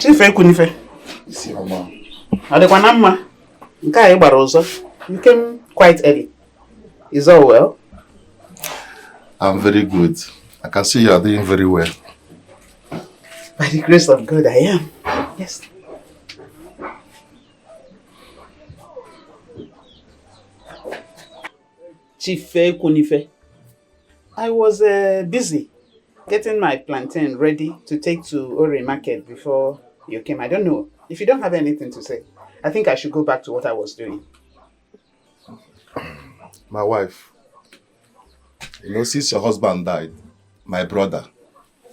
Chief Ekunife. You came quite early. Is all well? I'm very good. I can see you are doing very well. By the grace of God, I am. Yes. Chief Ekunife. I was busy getting my plantain ready to take to Ore Market before you came. I don't know. If you don't have anything to say, I think I should go back to what I was doing. My wife, since your husband died, my brother,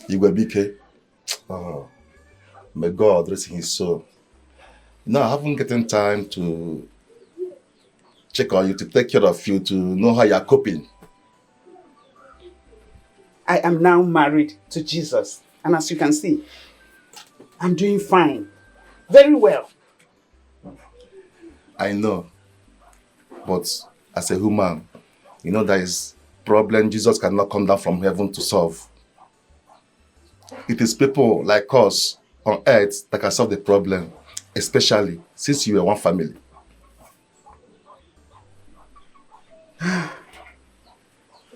Igwe, may God rest his soul. I haven't gotten time to check on you, to take care of you, to know how you're coping. I am now married to Jesus. And as you can see, I'm doing fine. Very well. I know. But as a human, there is problem Jesus cannot come down from heaven to solve. It is people like us on earth that can solve the problem, especially since you are one family.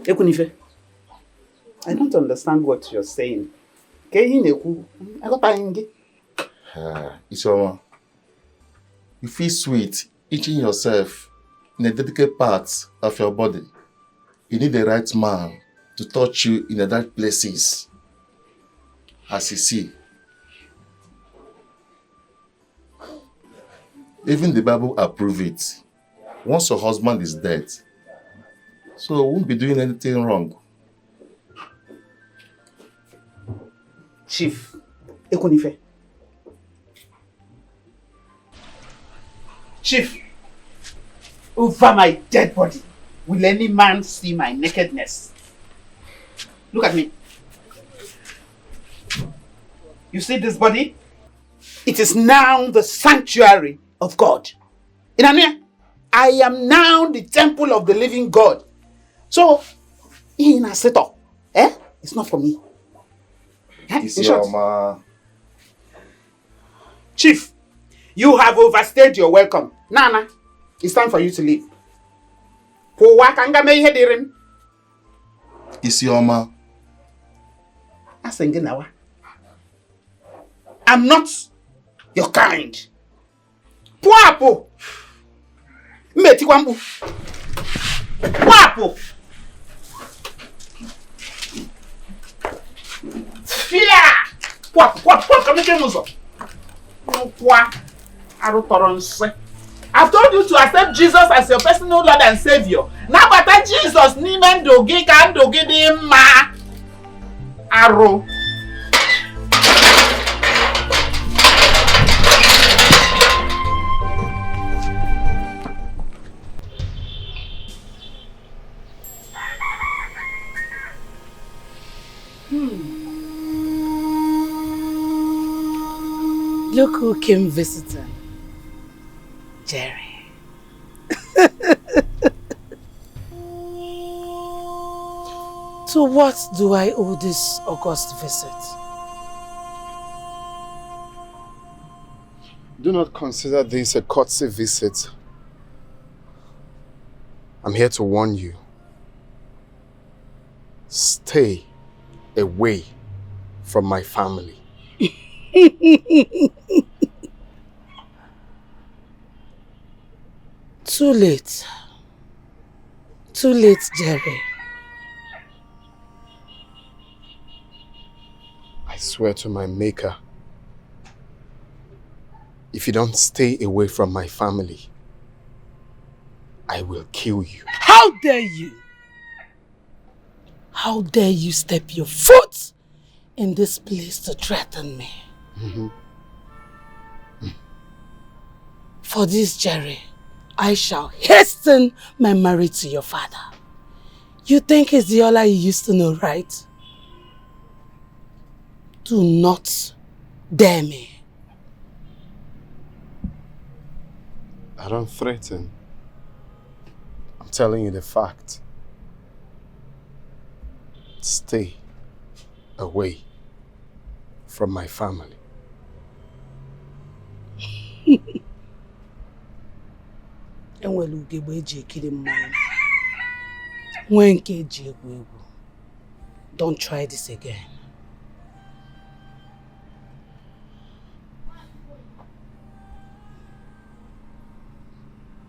Ekunife, I don't understand what you're saying. Isoma, you feel sweet eating yourself in a dedicated part of your body. You need the right man to touch you in the right places. As you see. Even the Bible approves it. Once your husband is dead, so you won't be doing anything wrong. Chief Ekunife. Chief, over my dead body, will any man see my nakedness? Look at me. You see this body? It is now the sanctuary of God. I am now the temple of the living God. So, in a setup, it's not for me. Chief, you have overstayed your welcome. Nana, it's time for you to leave. Isioma. I'm not your kind. Puapo. Meti kwambu. Puapo. Fia. Puapo. Kamike muzo. I've told you to accept Jesus as your personal Lord and Savior. Now, but Jesus nimen dogi kan dogi di ma. Arrow. Look who came visiting. Jerry. To what do I owe this august visit? Do not consider this a courtesy visit. I'm here to warn you. Stay away from my family. Too late. Too late, Jerry. I swear to my maker, if you don't stay away from my family, I will kill you. How dare you? How dare you step your foot in this place to threaten me? For this, Jerry, I shall hasten my marriage to your father. You think it's the Ola you used to know, right? Do not dare me. I don't threaten. I'm telling you the fact. Stay away from my family. enwere ugegbe eji ekiri mmanwụ nwee nke eji egwu egwu. Don't try this again.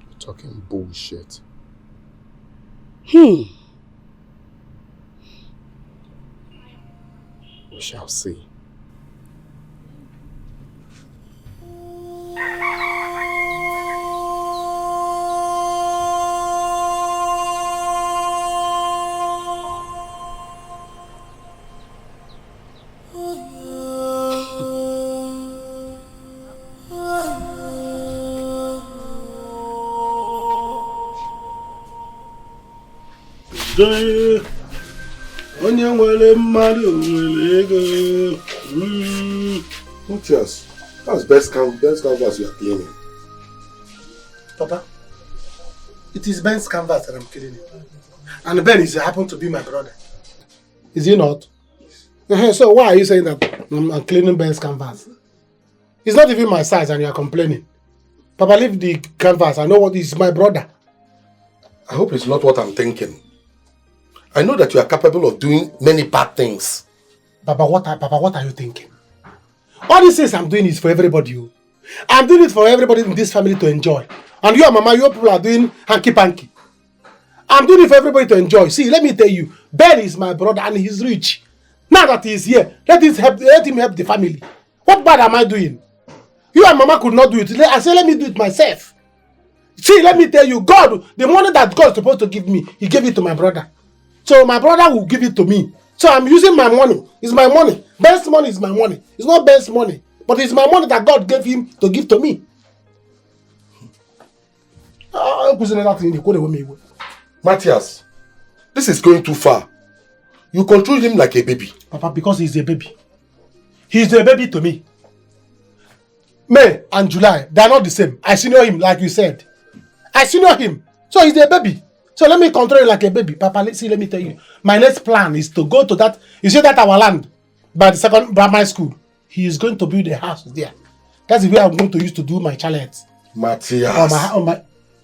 You're talking bullshit. We shall see. Onye nwere mmadụ nwere ego. Matthias, that's best canvas you are cleaning. Papa, it is Ben's canvas that I'm cleaning. And Ben happen to be my brother. Is he not? So why are you saying that I'm cleaning Ben's canvas? It's not even my size and you are complaining. Papa, leave the canvas. I know what is my brother. I hope it's not what I'm thinking. I know that you are capable of doing many bad things. Papa, what are you thinking? All these things I'm doing is for everybody. I'm doing it for everybody in this family to enjoy. And you and Mama, your people are doing hanky-panky. I'm doing it for everybody to enjoy. See, let me tell you, Ben is my brother and he's rich. Now that he's here, let him help the family. What bad am I doing? You and Mama could not do it. I said, let me do it myself. See, let me tell you, God, the money that God is supposed to give me, he gave it to my brother. So my brother will give it to me. So I'm using my money. It's my money. Ben's money is my money. It's not Ben's money. But it's my money that God gave him to give to me. Matthias, this is going too far. You control him like a baby. Papa, because he's a baby. He's a baby to me. May and July, they are not the same. I senior him, like you said. I senior him. So he's a baby. So let me control it like a baby. Papa, let me tell you. My next plan is to go to that, you see that our land, by the second primary school. He is going to build a house there. That's where I'm going to use to do my challenge. Matthias.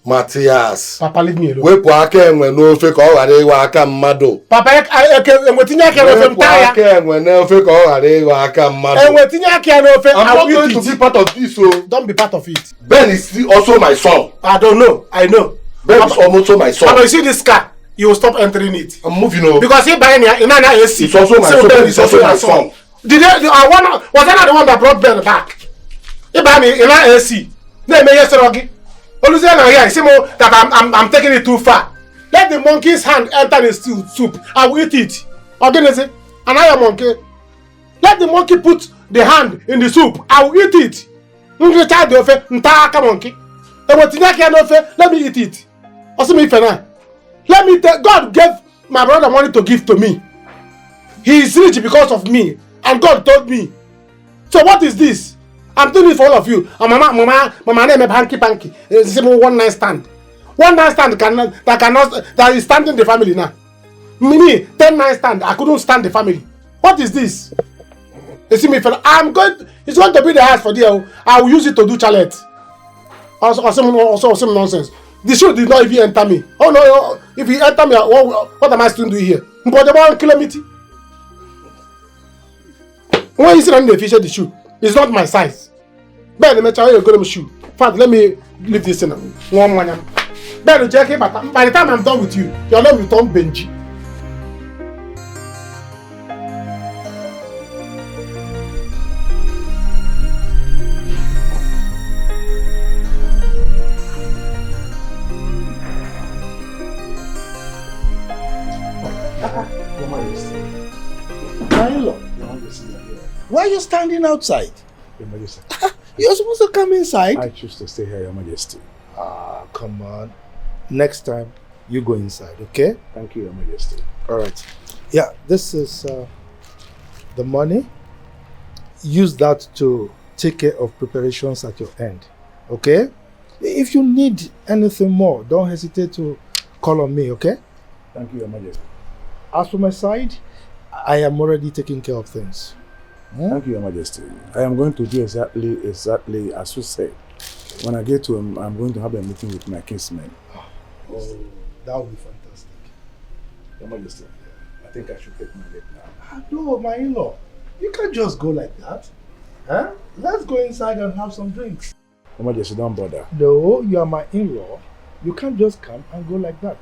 Matthias. Papa, leave me alone. Wepu aka enwe n'ofe ka ọ ghara ịghọ aka mmadụ. Papa, enwetinye aka n'ofe mtaya. Wepu aka enwe n'ofe ka ọ ghara ịghọ aka mmadụ. Enwetinye aka n'ofe. I'm not going to be part of this, so. Don't be part of it. Ben is also my son. I don't know. I know. Ben is also my son. Papa, you see this car? You will stop entering it. I'm moving on. Because he buy in AC. It's also my son. It's also my son. Was I not the one that brought Ben back? He buy me in AC. Let me yesterday. That I'm taking it too far. Let the monkey's hand enter the soup. I will eat it. Organize another monkey. Let the monkey put the hand in the soup. I will eat it. Monkey. Let me eat it. Let me tell God gave my brother money to give to me. He is rich because of me. And God told me. So what is this? I'm doing it for all of you. And mama name hanky-panky. It's a one-night stand. One-night stand that is standing the family now. Me, 10-night stand. I couldn't stand the family. What is this? You see me, fella? It's going to be the house for there. I will use it to do chalet. Also some nonsense. The shoe did not even enter me. Oh no, if he enter me, what am I still doing here? But the 1 kilometer. When you see on the fish the shoe, it's not my size. Ben, the material you go to shoe. Father, let me leave this in. One man. Ben, Jackie, but by the time I'm done with you, your name will turn Benji. Why are you standing outside? Your Majesty. You're supposed to come inside. I choose to stay here, Your Majesty. Come on. Next time, you go inside, okay? Thank you, Your Majesty. All right. Yeah, this is the money. Use that to take care of preparations at your end, okay? If you need anything more, don't hesitate to call on me, okay? Thank you, Your Majesty. As for my side, I am already taking care of things. Thank you, Your Majesty. I am going to do exactly as you said. When I get to him, I'm going to have a meeting with my kinsmen. Oh, that would be fantastic. Your Majesty, I think I should take my leave now. No, my in-law. You can't just go like that. Huh? Let's go inside and have some drinks. Your Majesty, don't bother. No, you are my in-law. You can't just come and go like that.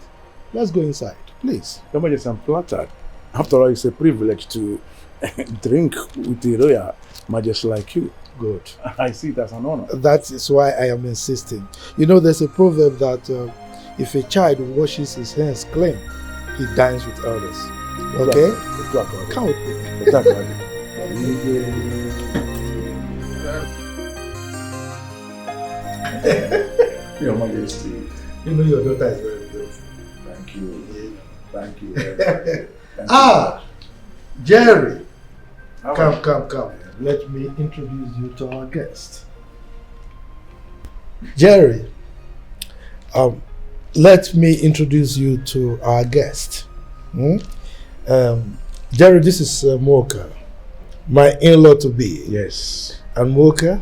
Let's go inside, please. Your Majesty, I'm flattered. After all, it's a privilege to drink with a royal majesty like you. Good. I see it as an honor. That is why I am insisting. You know, there's a proverb that if a child washes his hands clean, he dines with elders. Okay? Come with me. Your Majesty. You know your daughter is very beautiful. Thank you. Thank you very much. Ah, Jerry. How Come. Let me introduce you to our guest. Jerry, let me introduce you to our guest. Jerry, this is Mocha, my in-law to be. Yes. And Mocha,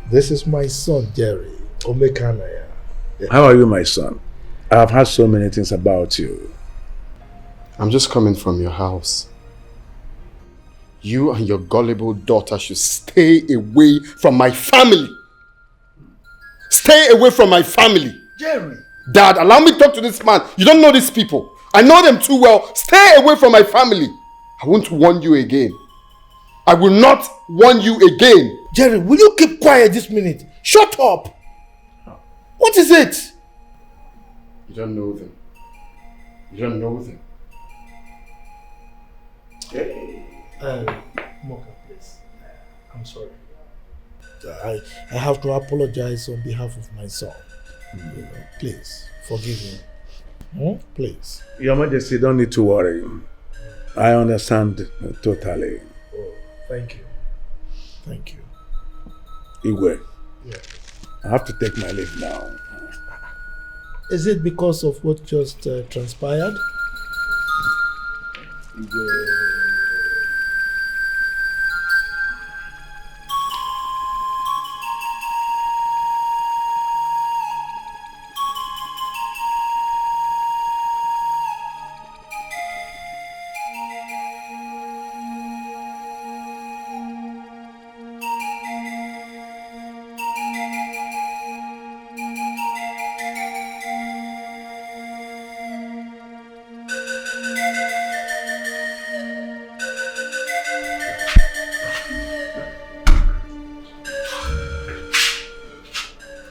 this is my son, Jerry, Omekanaya. How are you, my son? I've heard so many things about you. I'm just coming from your house. You and your gullible daughter should stay away from my family. Stay away from my family. Jerry. Dad, allow me to talk to this man. You don't know these people. I know them too well. Stay away from my family. I won't warn you again. I will not warn you again. Jerry, will you keep quiet this minute? Shut up. What is it? You don't know them. You don't know them. Mocha, please. I'm sorry. I have to apologize on behalf of my son. You know, please, forgive me. Please. Your Majesty, don't need to worry. I understand totally. Oh, thank you. Thank you. Igwe, Yeah. I have to take my leave now. Is it because of what just transpired?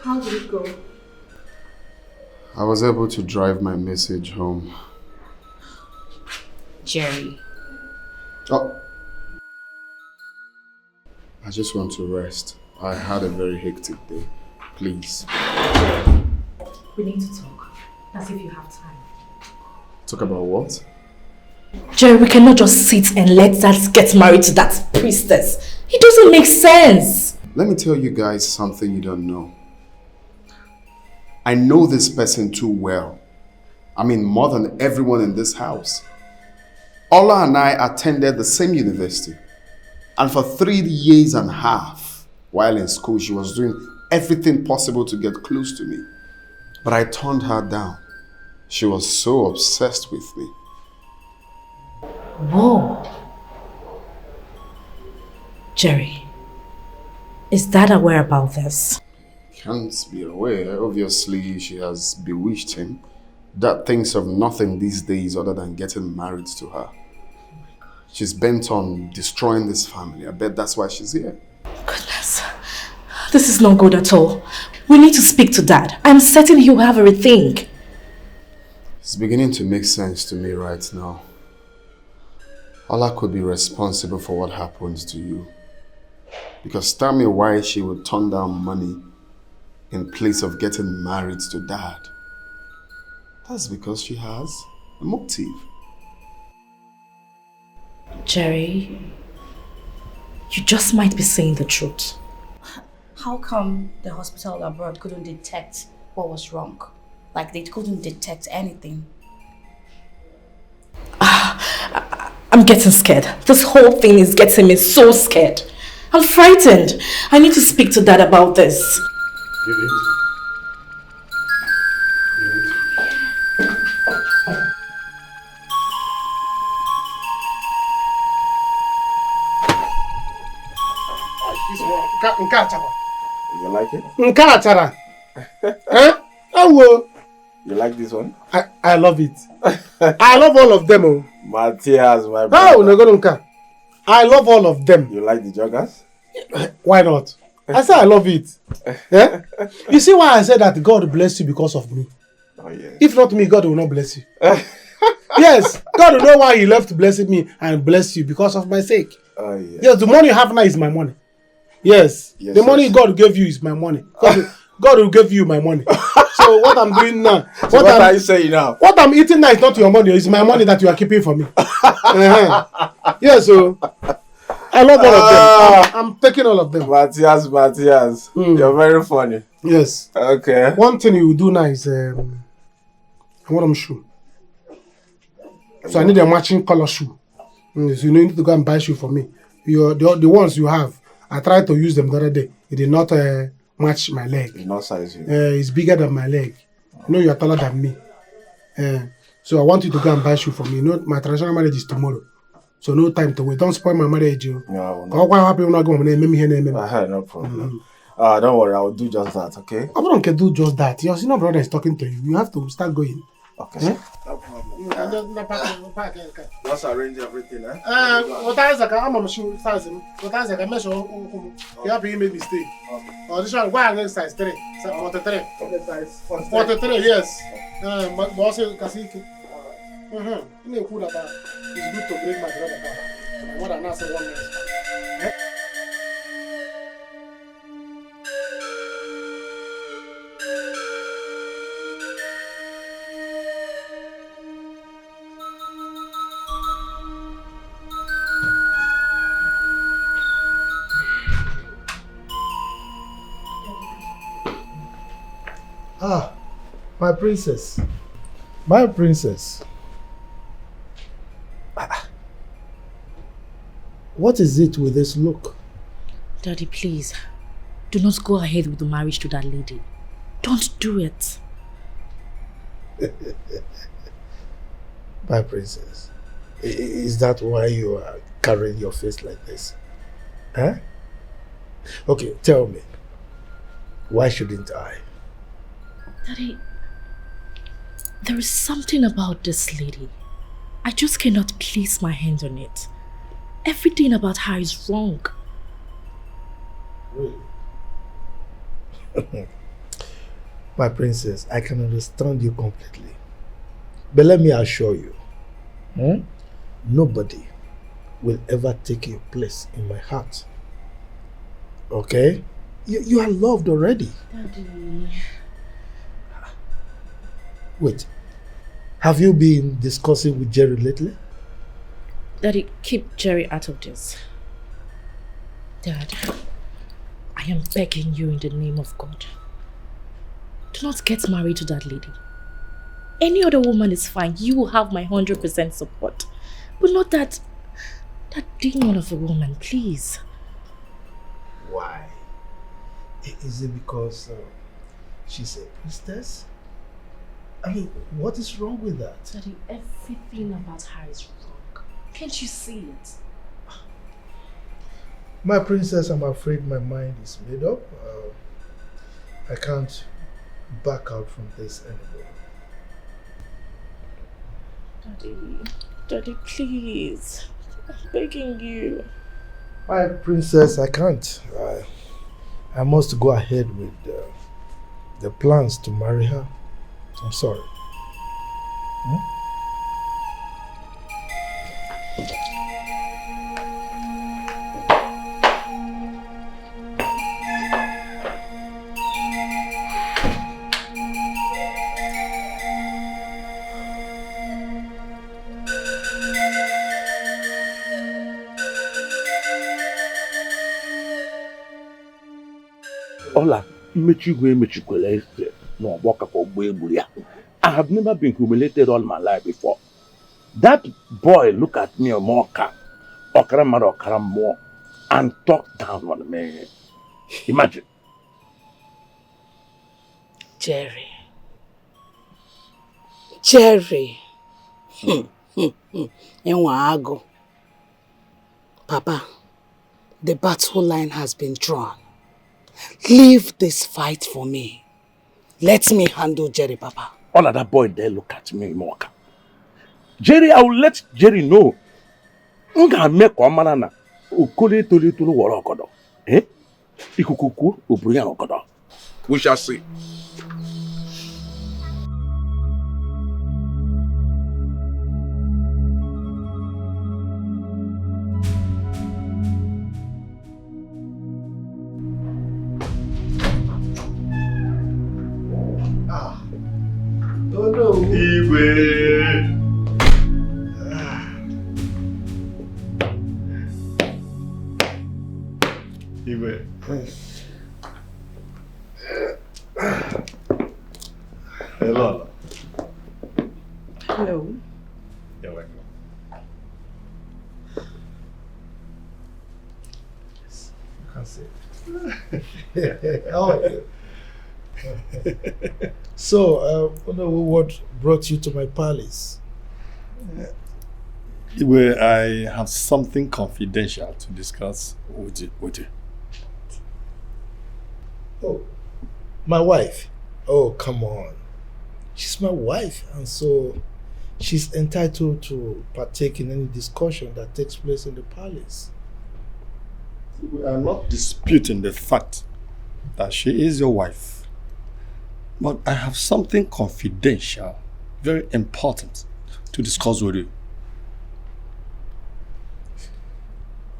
How did it go? I was able to drive my message home. Jerry. Oh. I just want to rest. I had a very hectic day. Please. We need to talk. As if you have time. Talk about what? Jerry, we cannot just sit and let that get married to that priestess. It doesn't make sense. Let me tell you guys something you don't know. I know this person too well. I mean, more than everyone in this house. Ola and I attended the same university. And for 3 years and a half, while in school, she was doing everything possible to get close to me. But I turned her down. She was so obsessed with me. Whoa. Jerry, is Dad aware about this? Can't be aware. Obviously, she has bewitched him. Dad thinks of nothing these days other than getting married to her. She's bent on destroying this family. I bet that's why she's here. Goodness. This is not good at all. We need to speak to Dad. I'm certain he'll have a rethink. It's beginning to make sense to me right now. Allah could be responsible for what happened to you. Because tell me why she would turn down money in place of getting married to Dad. That's because she has a motive. Jerry, you just might be saying the truth. How come the hospital abroad couldn't detect what was wrong? Like they couldn't detect anything. I'm getting scared. This whole thing is getting me so scared. I'm frightened. I need to speak to Dad about this. You like it? You like this one? I love it. I love all of them. Oh. Matthias, my brother. I love all of them. You like the joggers? Why not? I said I love it. Yeah? You see why I said that God bless you because of me? Oh, yeah. If not me, God will not bless you. Yes, God will know why He left blessing me and bless you because of my sake. Oh, yeah. Yes, the money you have now is my money. Yes, the money God gave you is my money. God will give you my money. So what I'm doing now, what are you saying now? What I'm eating now is not your money, it's my money that you are keeping for me. Yes, so I love all of them. I'm taking all of them. Matthias, you're very funny. Yes. Okay. One thing you will do now is I want them shoe. So I need a matching color shoe. So you need to go and buy shoe for me. The ones you have, I tried to use them the other day. It did not match my leg. It's not size you. It's bigger than my leg. You know you are taller than me. So I want you to go and buy shoe for me. You know my traditional marriage is tomorrow. So no time to wait. Don't spoil my marriage. No. What happy when I go? I had no problem. Don't worry, I will do just that, okay? I don't can do just that. Your senior brother is talking to you. You have to start going. Okay. No problem. Let's arrange everything, eh? What is I'm sure size him. What is I measure you have to make mistake. Or this one why next size 3. 43. 43, yes. But boss can see. You know cool about it's good to bring my brother back. What I now say 1 minute. Ah, my princess. My princess. What is it with this look? Daddy, please. Do not go ahead with the marriage to that lady. Don't do it. My princess. Is that why you are carrying your face like this? Huh? Okay, tell me. Why shouldn't I? Daddy, there is something about this lady. I just cannot place my hands on it. Everything about her is wrong. Really? My princess, I can understand you completely. But let me assure you, nobody will ever take your place in my heart. Okay? You are loved already. Daddy. Wait, have you been discussing with Jerry lately? Daddy, keep Jerry out of this. Dad, I am begging you in the name of God. Do not get married to that lady. Any other woman is fine. You will have my 100% support. But not that demon of a woman, please. Why? Is it because she's a priestess? I mean, what is wrong with that? Daddy, everything about her is wrong. Can't you see it? My princess, I'm afraid my mind is made up. I can't back out from this anymore. Daddy, please. I'm begging you. My princess, I can't. I must go ahead with the plans to marry her. I'm sorry. Ola, I have never been humiliated all my life before. That boy look at me more and talk down on me. Imagine. Jerry. Jerry. Papa, the battle line has been drawn. Leave this fight for me. Let me handle Jerry, Papa. All of that boy there look at me, Moka. Jerry, I will let Jerry know. Nga make one na ukuli tuli tulu wala okodo. Ikukuku ubuya okodo. We shall see. Hello. Hello. You're welcome. Yes, you can see. How are you? So, what brought you to my palace? Well, I have something confidential to discuss with you. Oh, my wife? Oh, come on. She's my wife, and so she's entitled to partake in any discussion that takes place in the palace. We are not disputing the fact that she is your wife. But I have something confidential, very important, to discuss with you.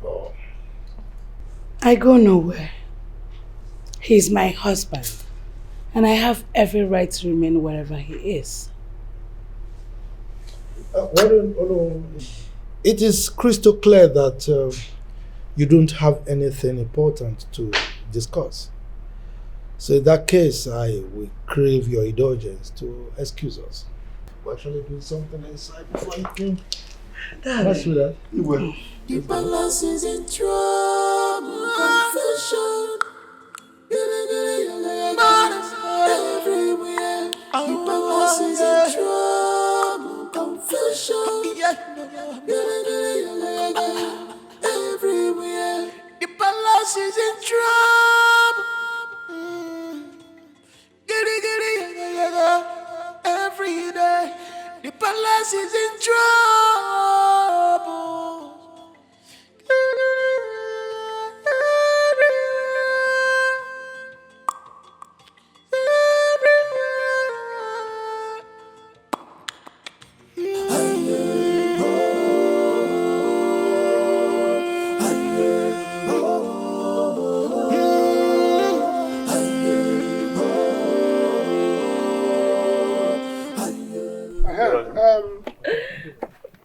Oh. I go nowhere. He's my husband, and I have every right to remain wherever he is. It is crystal clear that you don't have anything important to discuss. So in that case, I will crave your indulgence to excuse us. We're actually doing something inside before you came. Let's do that. You will. The palace is in trouble. Confession. Everywhere. The palace is in trouble. Confession. Everywhere. The palace is in trouble. Every day, the palace is in trouble.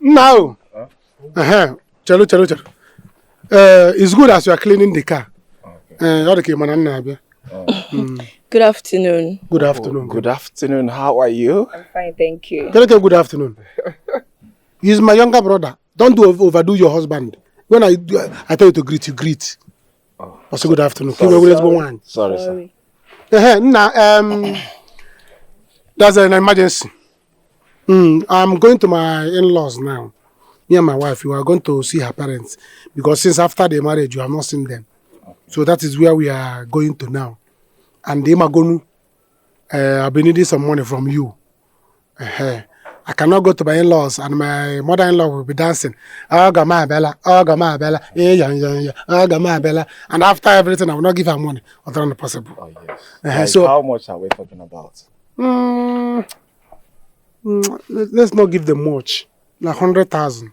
Now, chalo. It's good as you are cleaning the car. Good afternoon. Good afternoon. Good afternoon. How are you? I'm fine, thank you. Good afternoon. He's my younger brother. Don't overdo your husband. When I tell you to greet, you greet. Oh, also, good afternoon. Sorry, sir. Now, that's an emergency. I'm going to my in-laws now. Me and my wife, we are going to see her parents because since after the marriage, you have not seen them. Okay. So that is where we are going to now. And I've been needing some money from you. I cannot go to my in-laws and my mother-in-law will be dancing. Oh, Gama Bella, and after everything, I will not give her money. Other than possible. Oh, yes. So how much are we talking about? Let's not give them much. Like 100,000.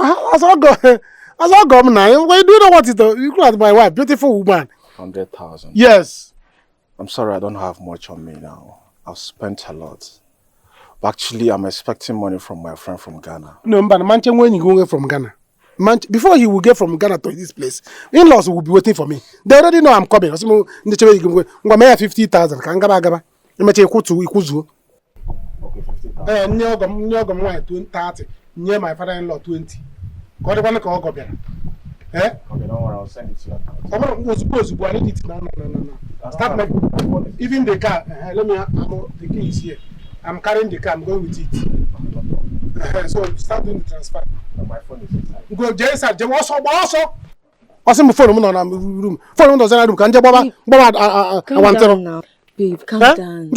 As I go now. Why do you know what it is? You look at my wife, beautiful woman. 100,000. Yes. I'm sorry, I don't have much on me now. I've spent a lot. But actually, I'm expecting money from my friend from Ghana. No, but Manchen, when you go from Ghana, before he will get from Ghana to this place, in-laws will be waiting for me. They already know I'm coming. I'm going to 50,000. Kangaba. I'm going to go to Ikuzu. Okay, 50,000. Near 30. Near my father-in-law 20. Got the one call Gobian. Eh? Okay, don't worry, I'll send it to you. I need it. No. Start making money. Even the car, let me, the key is here. I'm carrying the car, I'm going with it. So start doing the transfer. My phone is inside. Go, Jason, also. Also, my phone in my room. Phone doesn't have room. Can you Calm down now. Babe, calm down.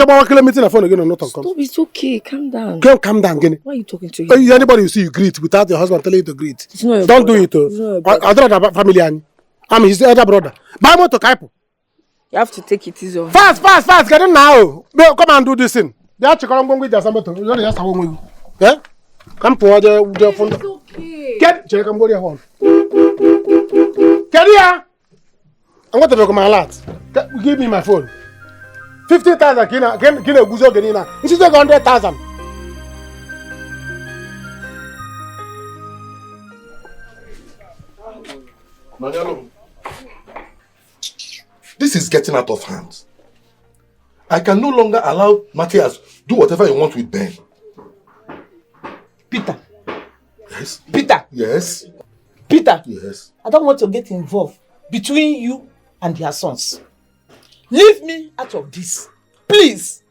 Phone again or not? Stop, it's okay. Calm down. Calm down, Kenny. Why are you talking to him? Anybody you see you greet without your husband telling you to greet. Don't do it. I don't have family. I'm his elder brother. Buy more to Kaipo. You have to take it easy. Fast. Get in now. Come and do this thing. They are checking on with the Samato. You just have one. Yeah? Come for the phone. It's okay. Get check and go there one. Get here. I'm going to look at my alert. Give me my phone. 50,000 kina guzo genina. This is 100,000. Nanyalo, this is getting out of hand. I can no longer allow Matthias do whatever he wants with Ben. Peter. Yes. Peter. Yes. Peter. Yes. I don't want to get involved between you and their sons. Leave me out of this. Please.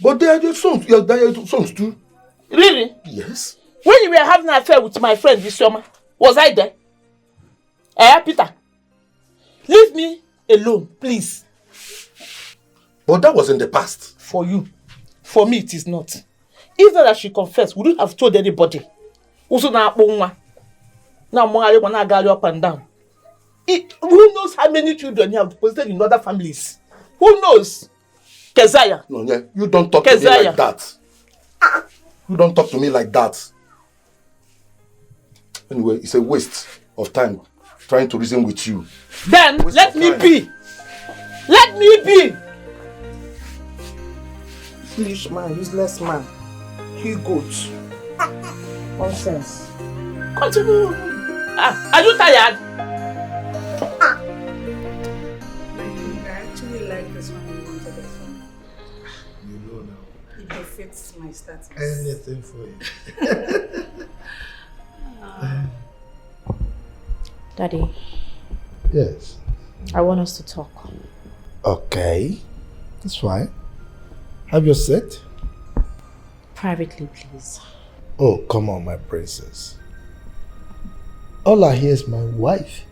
But they are your sons. They are your sons too. Really? Yes. When you were having an affair with my friend this summer, was I there? Peter. Leave me alone, please. But that was in the past. For you. For me, it is not. If not that she confessed, would you have told anybody? Also now, up and down. Who knows how many children you have deposited in other families? Who knows? Keziah. No, yeah, you don't talk to me like that. You don't talk to me like that. Anyway, it's a waste of time trying to reason with you. Then let me be. Let me be. Foolish man, useless man. He goat. Nonsense. Continue. Are you tired? I actually like this one you wanted it from. You know now. It befits my status. Anything for you. Daddy. Yes. I want us to talk. Okay. That's fine. Have your seat. Privately, please. Oh, come on, my princess. All I hear is my wife.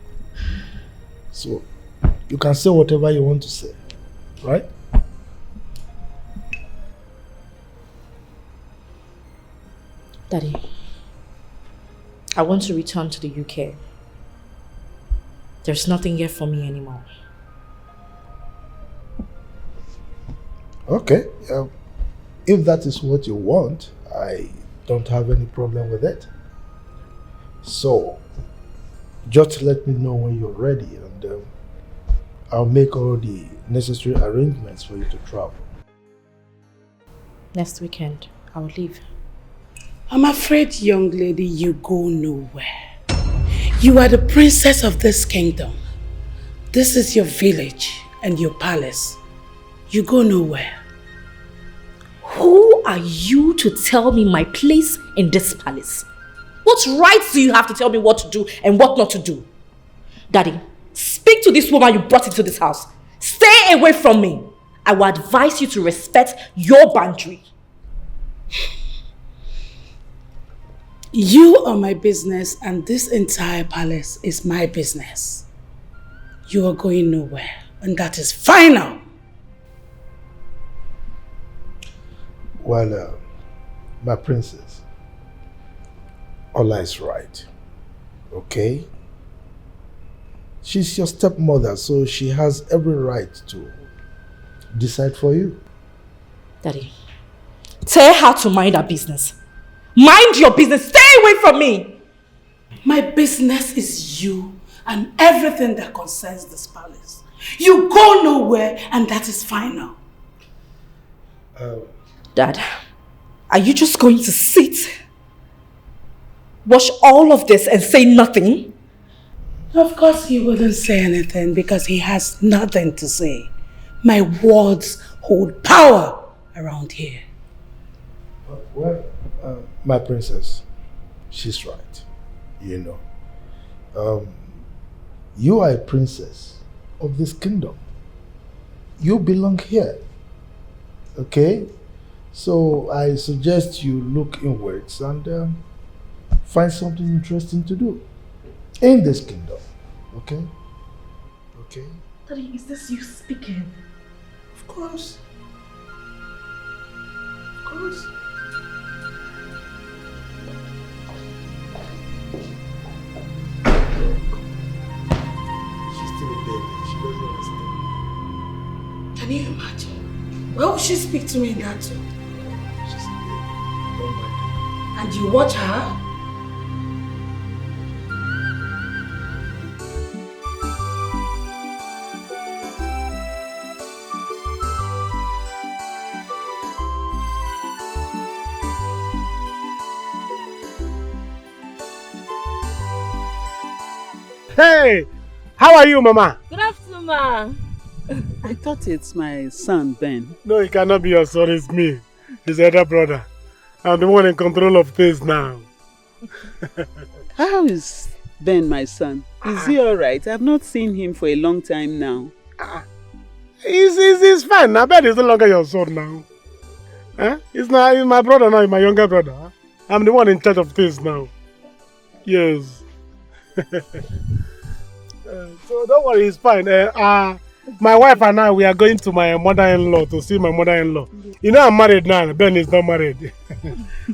So, you can say whatever you want to say. Right? Daddy, I want to return to the UK. There's nothing here for me anymore. Okay. If that is what you want, I don't have any problem with it. So, just let me know when you're ready and I'll make all the necessary arrangements for you to travel. Next weekend, I'll leave. I'm afraid, young lady, you go nowhere. You are the princess of this kingdom. This is your village and your palace. You go nowhere. Who are you to tell me my place in this palace? What rights do you have to tell me what to do and what not to do? Daddy, speak to this woman you brought into this house. Stay away from me. I will advise you to respect your boundary. You are my business and this entire palace is my business. You are going nowhere and that is final. Well, my princess, Ola is right, okay? She's your stepmother, so she has every right to decide for you. Daddy, tell her to mind her business. Mind your business. Stay away from me. My business is you and everything that concerns this palace. You go nowhere and that is final. Dad, are you just going to sit, watch all of this and say nothing? Of course he wouldn't say anything because he has nothing to say. My words hold power around here. Well, my princess, she's right, you know. You are a princess of this kingdom. You belong here. Okay? So I suggest you look inwards and find something interesting to do in this kingdom. Okay? Okay? Daddy, is this you speaking? Of course. Of course. She's still a baby. She doesn't understand. Can you imagine? Why would she speak to me in that tone? She's a baby. Don't mind her. And you watch her? Hey, how are you, Mama? Good afternoon, ma. I thought it's my son, Ben. No, it cannot be your son, it's me. His elder brother. I'm the one in control of things now. How is Ben, my son? Is he alright? I've not seen him for a long time now. He's fine. Now Ben is no longer your son now. He's my brother now, he's my younger brother. I'm the one in charge of things now. Yes. So don't worry, he's fine. My wife and I, we are going to my mother-in-law to see my mother-in-law. You know I'm married now, Ben is not married.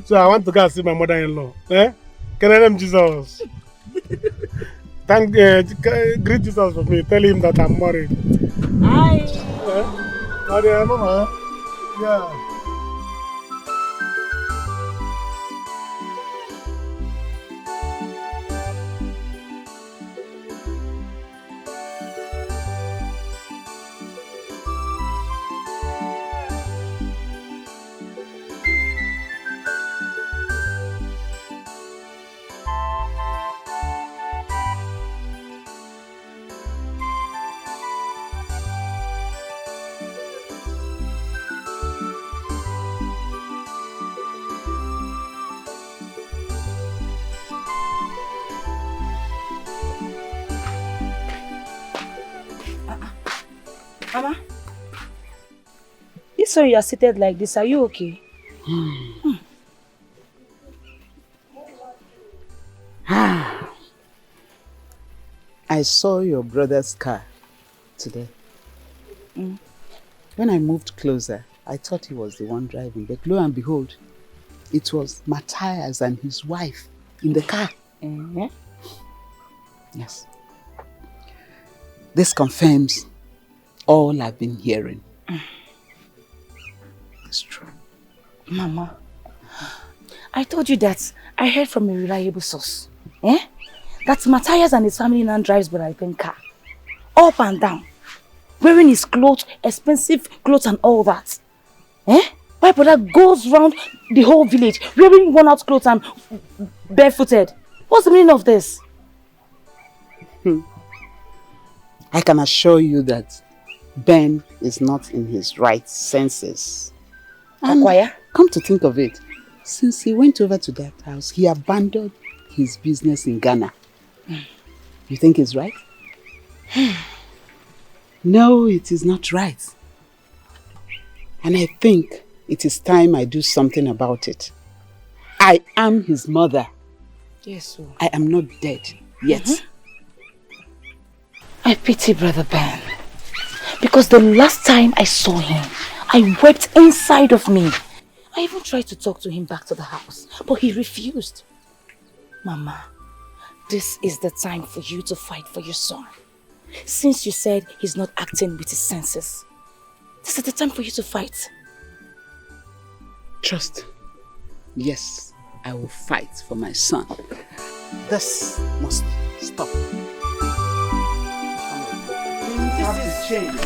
So I want to go and see my mother-in-law. Can I name Jesus? Greet Jesus for me. Tell him that I'm married. Hi. Mama. Yeah. Mama, you saw you are seated like this. Are you okay? I saw your brother's car today. When I moved closer, I thought he was the one driving, but lo and behold, it was Matthias and his wife in the car. Yes. This confirms all I've been hearing. It's true. Mama, I told you that I heard from a reliable source. That Matthias and his family now drives Brother car. Up and down. Wearing his clothes, expensive clothes and all that. My brother goes round the whole village wearing worn-out clothes and barefooted. What's the meaning of this? I can assure you that Ben is not in his right senses. And come to think of it, since he went over to that house, he abandoned his business in Ghana. You think it's right? No, it is not right. And I think it is time I do something about it. I am his mother. Yes, sir. I am not dead yet. I pity Brother Ben. Because the last time I saw him, I wept inside of me. I even tried to talk to him back to the house, but he refused. Mama, this is the time for you to fight for your son. Since you said he's not acting with his senses, this is the time for you to fight. Trust. Yes, I will fight for my son. This must stop. This is change.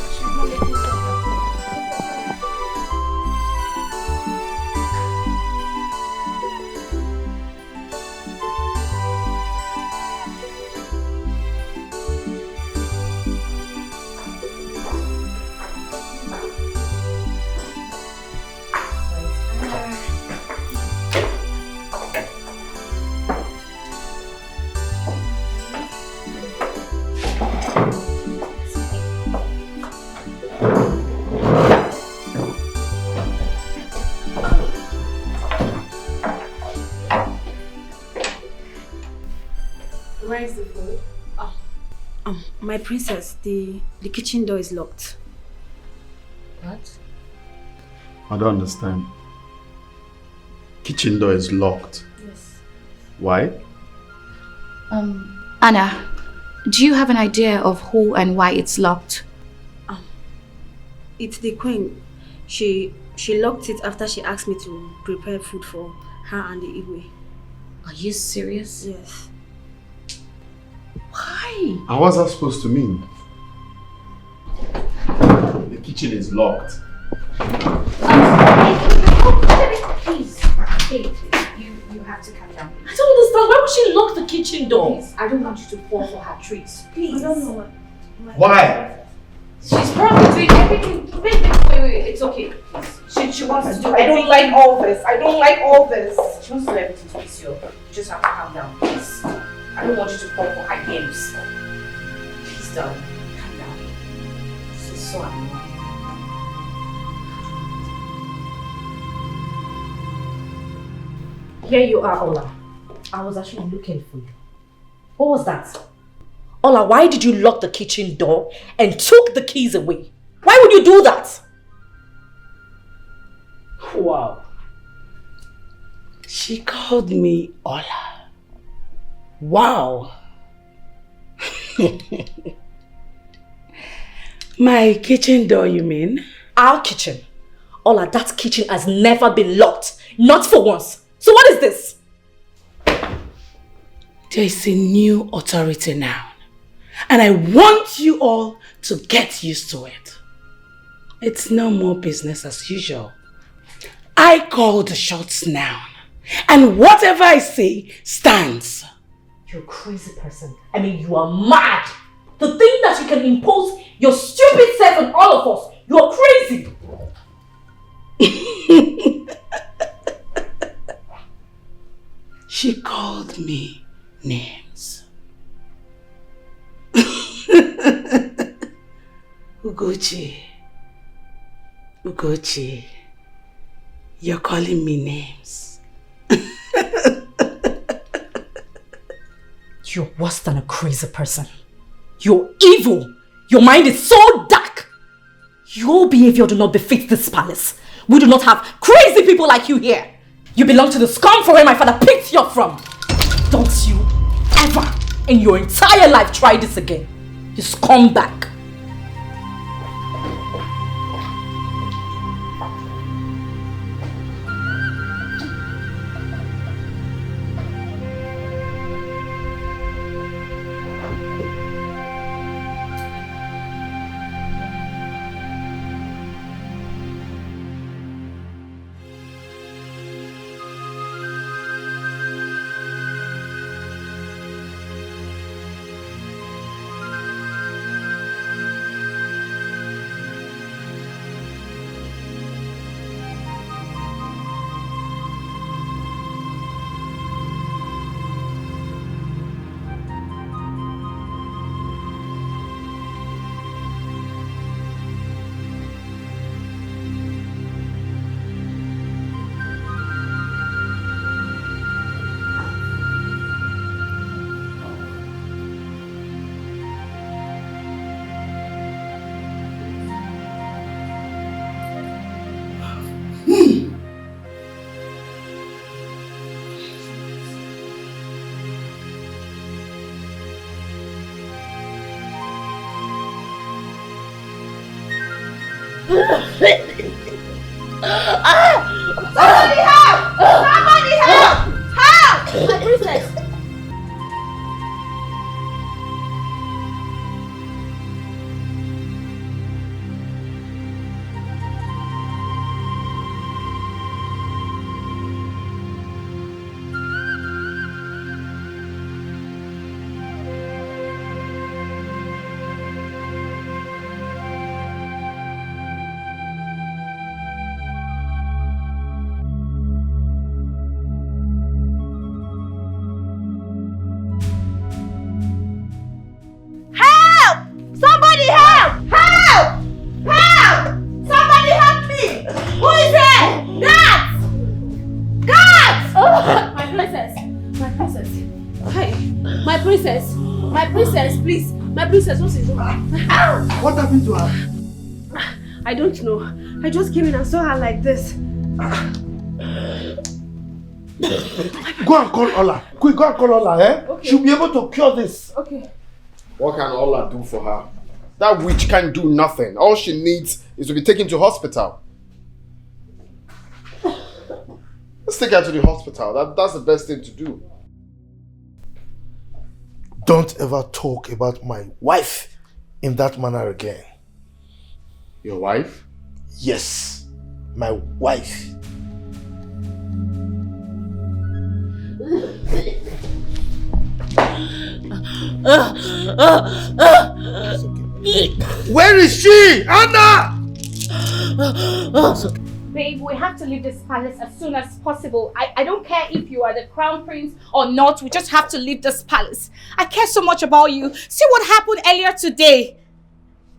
My princess, the kitchen door is locked. What? I don't understand. Kitchen door is locked. Yes. Why? Anna, do you have an idea of who and why it's locked? It's the queen. She locked it after she asked me to prepare food for her and the Igwe. Are you serious? Yes. Why? And what's that supposed to mean? The kitchen is locked. Please, you have to calm down. I don't understand. Why would she lock the kitchen door? Please, I don't want you to fall for her tricks. Please. I don't know what. Why? She's probably doing everything. Wait, it's okay. Please. She wants to do everything. I don't like all this. I don't like all this. She wants to do everything to please you. You just have to calm down, please. I don't want you to fall for her games. Please, darling, calm down. This is so annoying. Here you are, Ola. I was actually looking for you. What was that? Ola, why did you lock the kitchen door and took the keys away? Why would you do that? Wow. She called me Ola. Wow. My kitchen door, you mean? Our kitchen. Ola, that kitchen has never been locked. Not for once. So what is this? There is a new authority now. And I want you all to get used to it. It's no more business as usual. I call the shots now. And whatever I say stands. You're a crazy person. I mean, you are mad. To think that you can impose your stupid self on all of us. You are crazy. She called me names. Ugochi, you're calling me names. You're worse than a crazy person. You're evil. Your mind is so dark. Your behavior do not befit this palace. We do not have crazy people like you here. You belong to the scum for where my father picked you up from. Don't you ever in your entire life try this again. You scumbag. Somebody help! Somebody help! Help! My princess! Somebody help! Help! Help! Somebody help me! Who is there? Guards! Guards! Oh, my princess! My princess! Hey, my princess! My princess, please! My princess, what is wrong? What happened to her? I don't know. I just came in and saw her like this. Go and call Ola. Quick, go and call Ola, eh? Okay. She'll be able to cure this. Okay. What can Allah do for her? That witch can't do nothing. All she needs is to be taken to hospital. Let's take her to the hospital. That's the best thing to do. Don't ever talk about my wife in that manner again. Your wife? Yes, my wife. Where is she? Anna! Babe, we have to leave this palace as soon as possible. I don't care if you are the crown prince or not. We just have to leave this palace. I care so much about you. See what happened earlier today.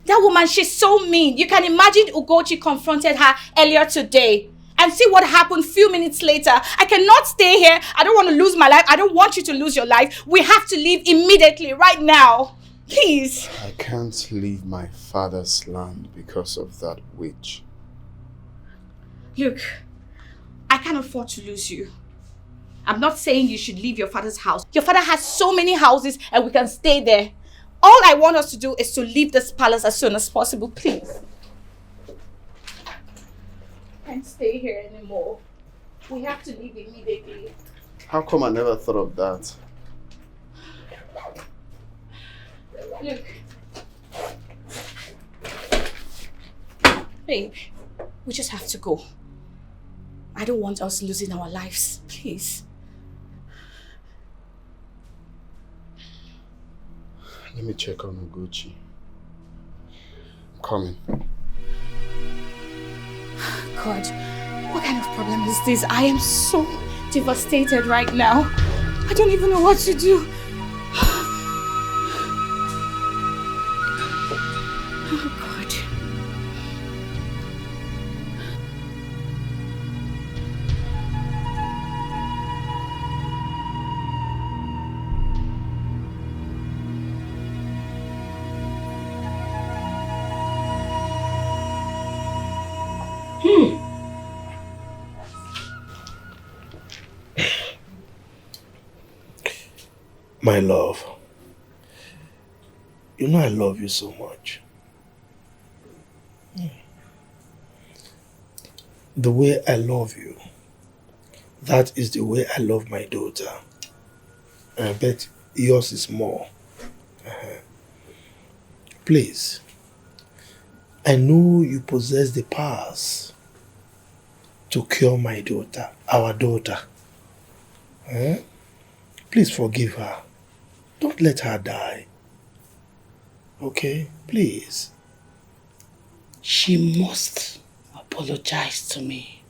That woman, she's so mean. You can imagine Ugochi confronted her earlier today. And see what happened a few minutes later. I cannot stay here. I don't want to lose my life. I don't want you to lose your life. We have to leave immediately, right now. Please. I can't leave my father's land because of that witch. Look, I can't afford to lose you. I'm not saying you should leave your father's house. Your father has so many houses and we can stay there. All I want us to do is to leave this palace as soon as possible, please. I can't stay here anymore. We have to leave immediately. How come I never thought of that? Look. Babe, we just have to go. I don't want us losing our lives, please. Let me check on Ugochi. I'm coming. God, what kind of problem is this? I am so devastated right now. I don't even know what to do. Oh, God. My love, you know I love you so much. The way I love you, that is the way I love my daughter. I bet yours is more. Please, I know you possess the powers to cure my daughter, our daughter. Please forgive her. Don't let her die. Okay? Please. She must apologize to me.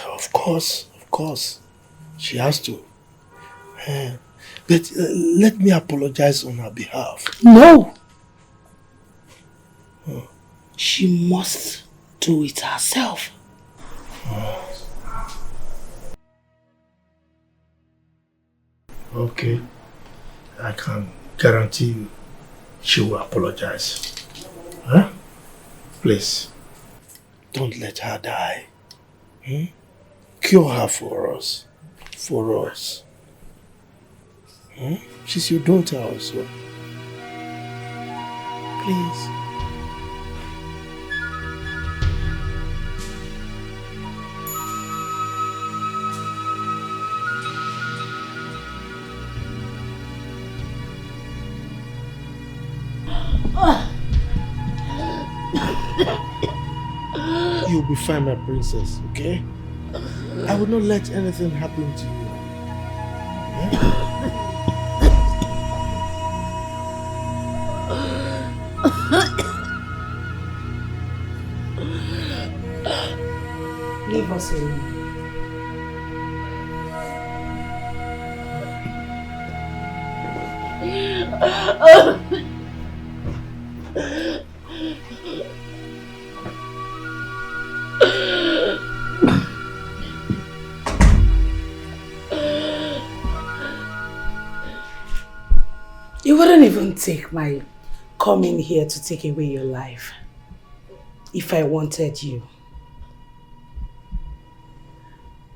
Of course. She has to. But let me apologize on her behalf. No! She must do it herself. Okay. I can guarantee you she will apologize. Please, don't let her die. Cure her for us. For us. She's your daughter also. Please. You'll be fine, my princess, okay? I will not let anything happen to you. Leave us alone. You wouldn't even take my coming here to take away your life if I wanted you.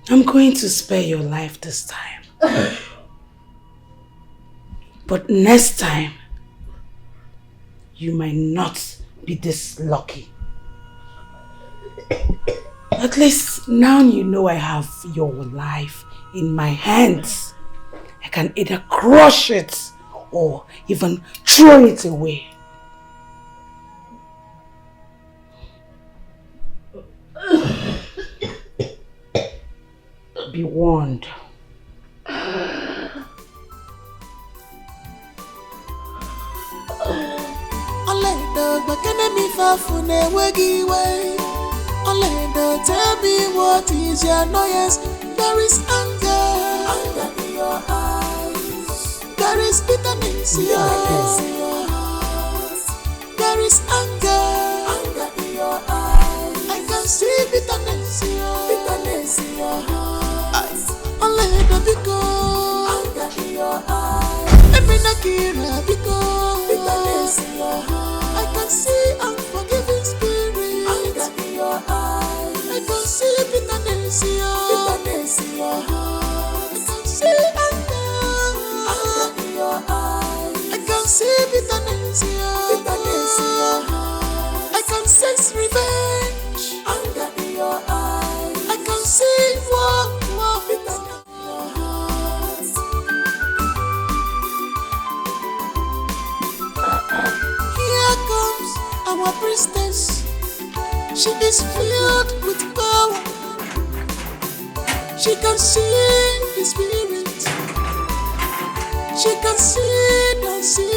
I'm going to spare your life this time. But next time, you might not be this lucky. At least now you know I have your life in my hands. I can either crush it or even throw it away. Be warned. Tell me what is your annoyance. There is anger in your eyes. There is bitterness in your heart. There is anger in your eyes. I can see bitterness in your heart. Only the because anger in your eyes. Every nakira because bitterness in your heart. I can see unforgiving spirit anger in your eyes. I can see bitterness in your heart. I can see anger in your eyes. I can see bitterness in your heart. I can sense revenge anger in your eyes. I can see war bitterness in your heart. Here comes our priestess. She is filled with power. She can see the spirit. She can see the sea.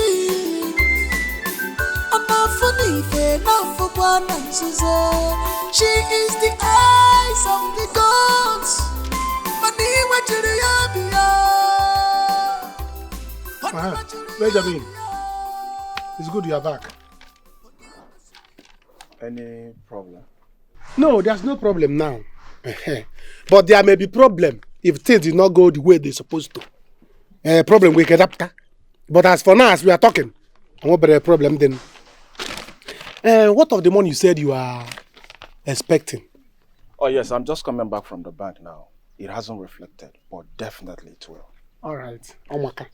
She is the eyes of the gods. Benjamin, it's good you are back. Any problem? No, there's no problem now. But there may be problem if things did not go the way they're supposed to. Problem we get after. But as for now, as we are talking, I won't be a problem then. What of the money you said you are expecting? Oh yes, I'm just coming back from the bank now. It hasn't reflected, but definitely it will. All right. Omaka.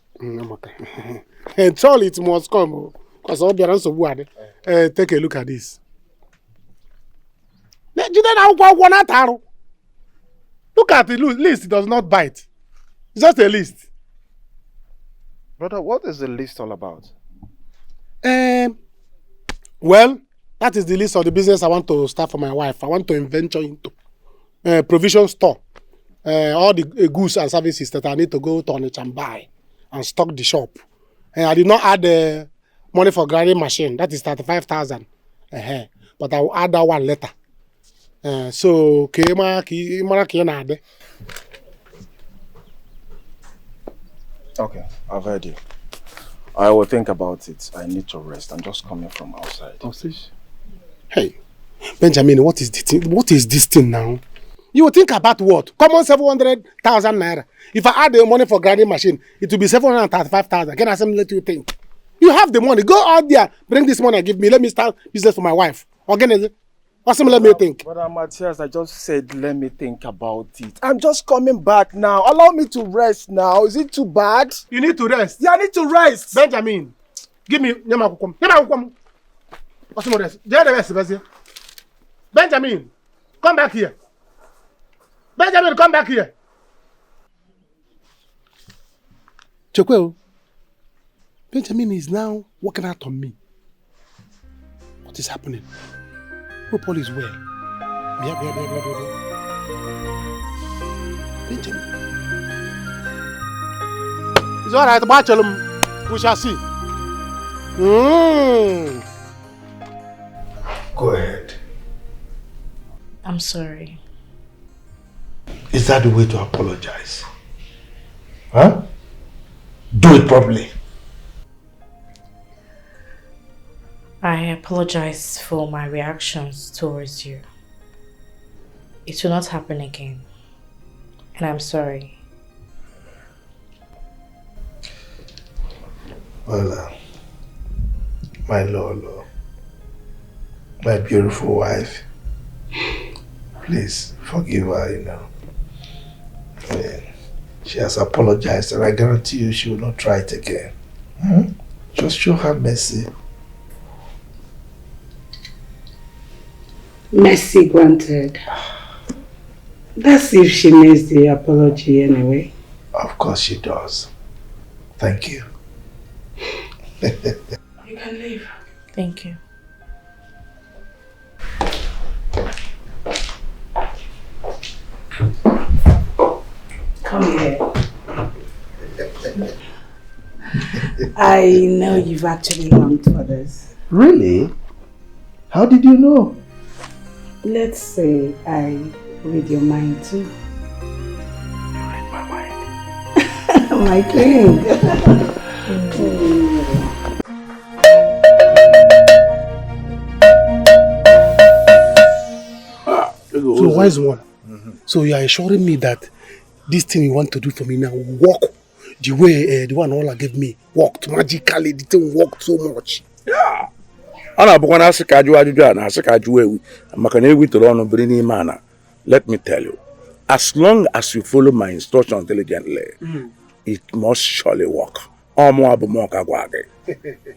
And surely it must come. Because all the answer word. Take a look at this. Look at the list, it does not bite. It's just a list. Brother, what is the list all about? Well, that is the list of the business I want to start for my wife. I want to venture into provision store. All the goods and services that I need to go to Onitsha and buy and stock the shop. I did not add the money for grinding machine. That is 35,000. But I will add that one later. So, okay, I've heard you. I will think about it. I need to rest. I'm just coming from outside. Hey, Benjamin, what is this thing now? You will think about what? Common 700,000 naira. If I add the money for grinding machine, it will be 735,000. Can I let you think? You have the money. Go out there, bring this money and give me. Let me start business for my wife. Organize it. Let me think. Brother Matthias, I just said let me think about it. I'm just coming back now. Allow me to rest now. Is it too bad? You need to rest. Yeah, I need to rest. Benjamin, give me Nyamakukum. What's more rest? Benjamin, come back here. Benjamin, come back here. Chekweo, Benjamin is now working out on me. What is happening? Hope all is well. Benjamin. It's all right, Bachelum. We shall see. Go ahead. I'm sorry. Is that the way to apologize? Huh? Do it properly. I apologize for my reactions towards you. It will not happen again. And I'm sorry. Well, my Lolo, my beautiful wife, please forgive her, you know. I mean, she has apologized and I guarantee you she will not try it again. Just show her mercy. Mercy granted. That's if she makes the apology anyway. Of course she does. Thank you. You can leave. Thank you. Come here. I know you've actually longed for this. Really? How did you know? Let's say I read your mind too. Read my mind. My king. So wise one. So you are assuring me that this thing you want to do for me now will work the way the one Allah gave me worked magically. The thing worked so much. Yeah. Ana bukwana asika aju ajuju na asika aju ewu maka na ewu toro onu biri n'ime ana. Let me tell you, as long as you follow my instructions diligently, it must surely work.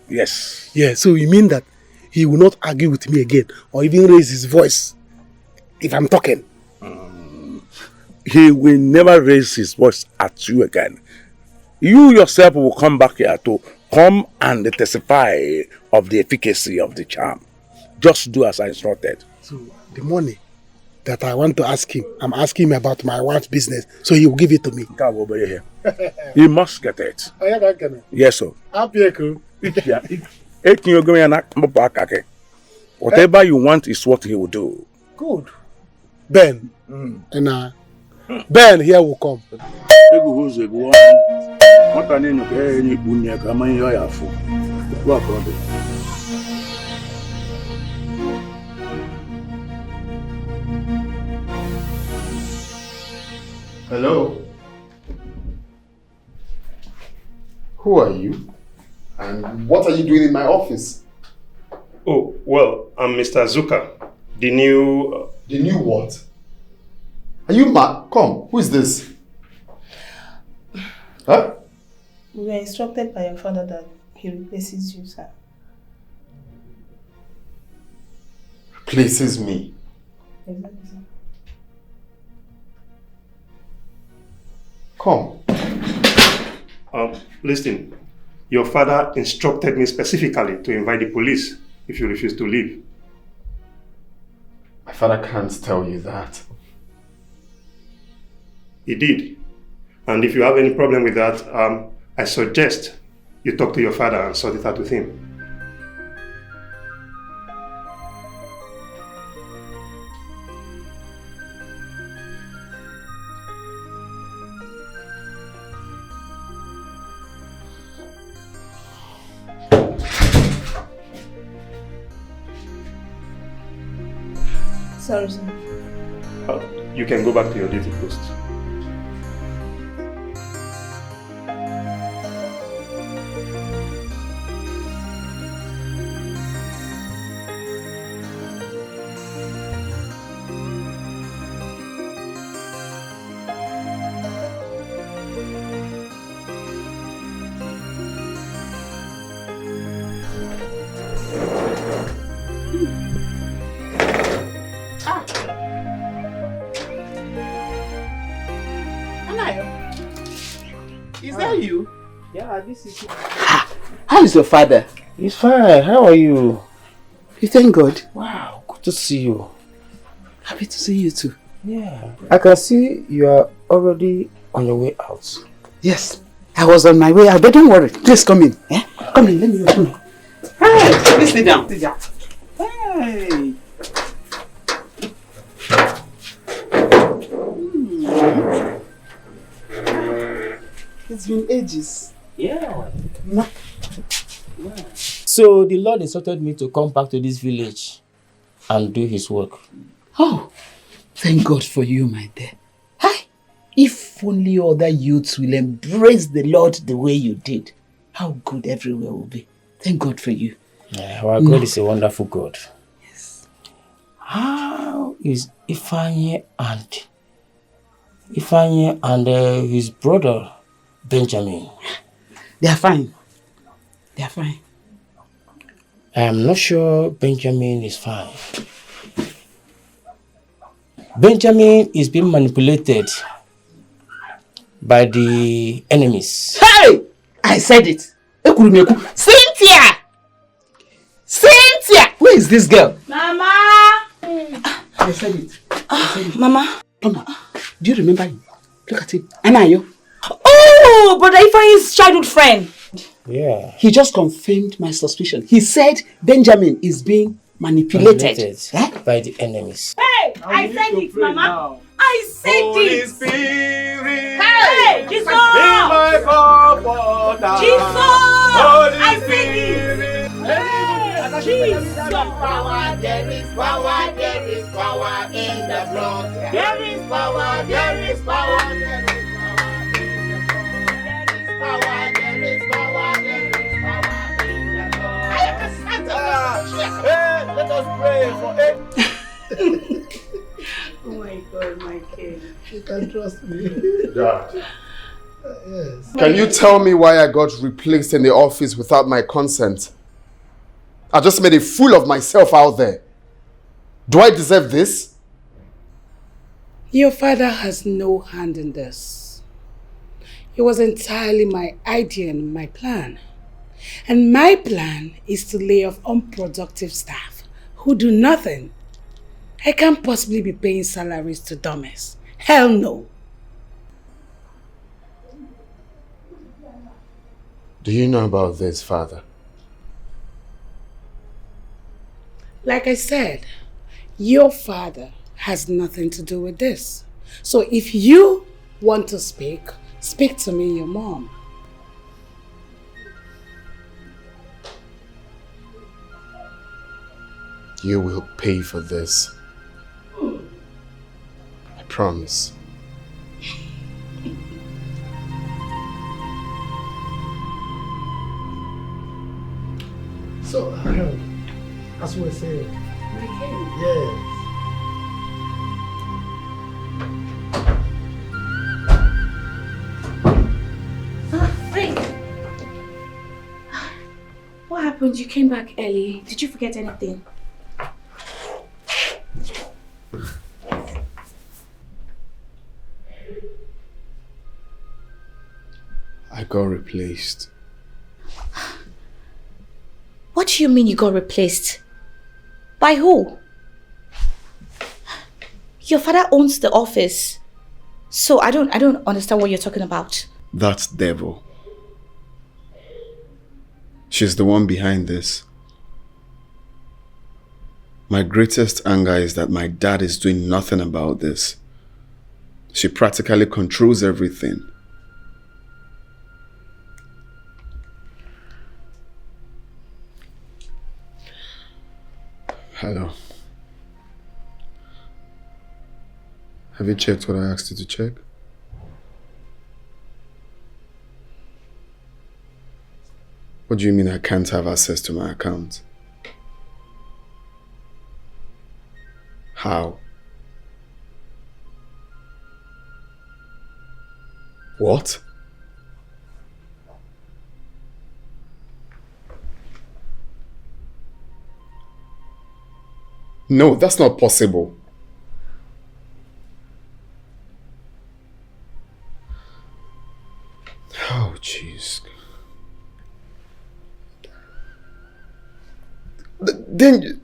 Yes. Yeah, so you mean that he will not argue with me again or even raise his voice if I'm talking? He will never raise his voice at you again. You yourself will come back here to come and testify of the efficacy of the charm. Just do as I instructed. So the money that I want to ask him, I'm asking him about my wife's business, so he will give it to me. You must get it. Yes, sir. Whatever you want is what he will do. Good. Ben. And Ben here will come. Hello? Who are you? And what are you doing in my office? Oh, well, I'm Mr. Zuka, the new... The new what? Are you mad? Come, who is this? Huh? We were instructed by your father that he replaces you, sir. Replaces me? Exactly, sir. Come. Listen, your father instructed me specifically to invite the police if you refuse to leave. My father can't tell you that. He did. And if you have any problem with that, I suggest you talk to your father and sort it out with him. Sorry, sir. You can go back to your duty post. Is that you? Yeah, this is you. How is your father? He's fine. How are you? You thank God. Wow, good to see you. Happy to see you too. Yeah. I can see you are already on your way out. Yes, I was on my way out, but don't worry. Please come in. Eh? Come in, let me open. Hey, please sit down. Sit down. Hey. It's been ages. Yeah. So the Lord instructed me to come back to this village and do his work. Oh, thank God for you, my dear. Hi. If only other youths will embrace the Lord the way you did. how good everywhere will be. Thank God for you. Yeah, our God is a wonderful God. Yes. How is Ifanye and his brother Benjamin? They are fine. They are fine. I am not sure Benjamin is fine. Benjamin is being manipulated by the enemies. Hey! I said it. Cynthia! Cynthia! Where is this girl? Mama! I said it. Mama. Mama, do you remember him? Look at him. Anayo. Oh, brother Ifeanyi's childhood friend. Yeah. He just confirmed my suspicion. He said Benjamin is being manipulated. By the enemies. Hey! I said it, Mama. Now. I said Holy it. Spirit, Hey! Jesus! be my comforter. Jesus! Holy I said Spirit. Jesus! Power, there is power in the blood. There is power, there is power, there is power, there is power, there is power in the blood. Hey, let us pray for it. Oh my God, my kid. You can trust me. Dad. Yes. Can you tell me why I got replaced in the office without my consent? I just made a fool of myself out there. Do I deserve this? Your father has no hand in this. It was entirely my idea and my plan. And my plan is to lay off unproductive staff who do nothing. I can't possibly be paying salaries to dummies. Hell no. Do you know about this, Father? Like I said, your father has nothing to do with this. So if you want to speak, speak to me, your mom. You will pay for this. I promise. So, as we were saying, yes. Frank! What happened? You came back early. Did you forget anything? I got replaced. What do you mean you got replaced? By who? Your father owns the office. So I don't understand what you're talking about. That devil. She's the one behind this. My greatest anger is that my dad is doing nothing about this. She practically controls everything. Hello. Have you checked what I asked you to check? What do you mean I can't have access to my account? How? What? No, that's not possible. Oh, jeez. Then...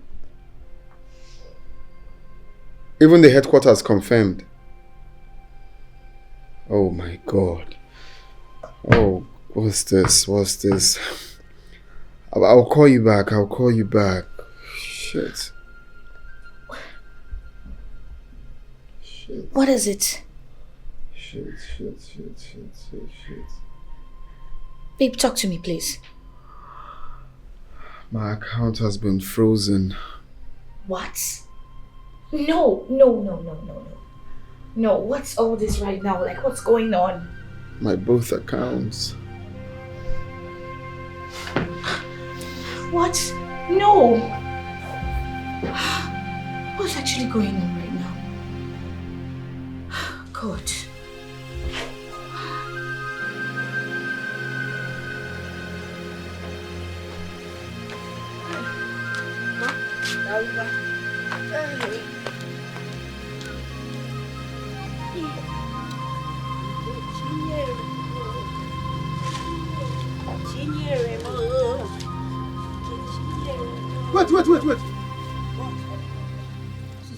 Even the headquarters confirmed. Oh my God. Oh, what's this? What's this? I'll call you back. I'll call you back. Shit. What is it? Shit. Babe, talk to me, please. My account has been frozen. What? No. No, what's all this right now? Like, what's going on? My both accounts. What? No. What's actually going on right now? God. Wait.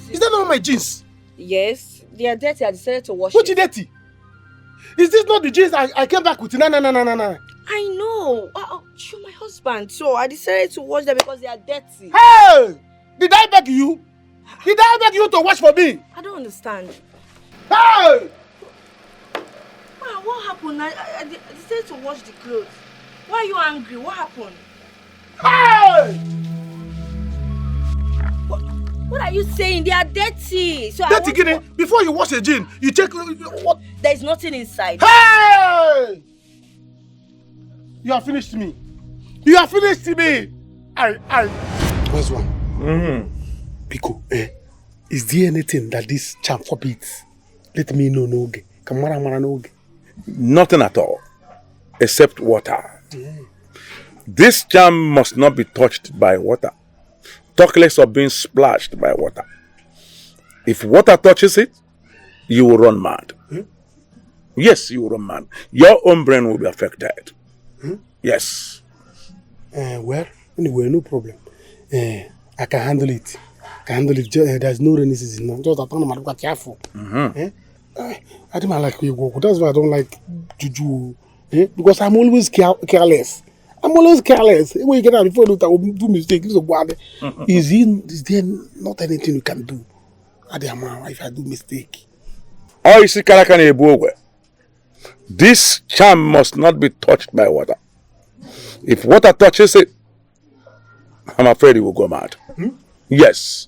Is that not my jeans? Yes, they are dirty. I decided to wash Which it. dirty? Is this not the jeans I came back with? No. I know. You're my husband, so I decided to wash them because they are dirty. Hey! Did I beg you? Did I beg you to wash for me? I don't understand. Hey! What happened? I decided to wash the clothes. Why are you angry? What happened? Hey! What are you saying? They are dirty. So dirty, Guinea. Before you wash a jean, you check what? There's nothing inside. Hey! You have finished me. You have finished me. Where's one? Pico, is there anything that this charm forbids? Let me know, Noge. Kamara Noge. Nothing at all, except water. This charm must not be touched by water. Talk less of being splashed by water. If water touches it, you will run mad. Yes, you will run mad. Your own brain will be affected. Yes. Well, anyway, no problem. I can handle it. There's no rainy season now. Just that I'm quite careful. I don't like we go. That's why I don't like juju. Because I'm always careless. When you get out before you do mistakes, is there not anything you can do? If I do mistake. This charm must not be touched by water. If water touches it, I'm afraid it will go mad. Yes.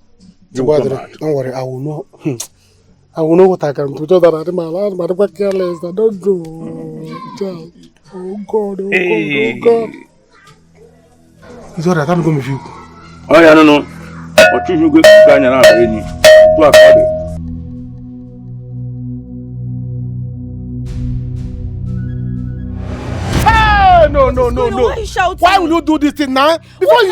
Don't worry, I will know. I will know what I can do. Just that I'm careless. I don't do. Oh God. It's alright, I'm going with you. Oh yeah, no. What you go down and No. Why are you shouting? Why will you do this thing now? Before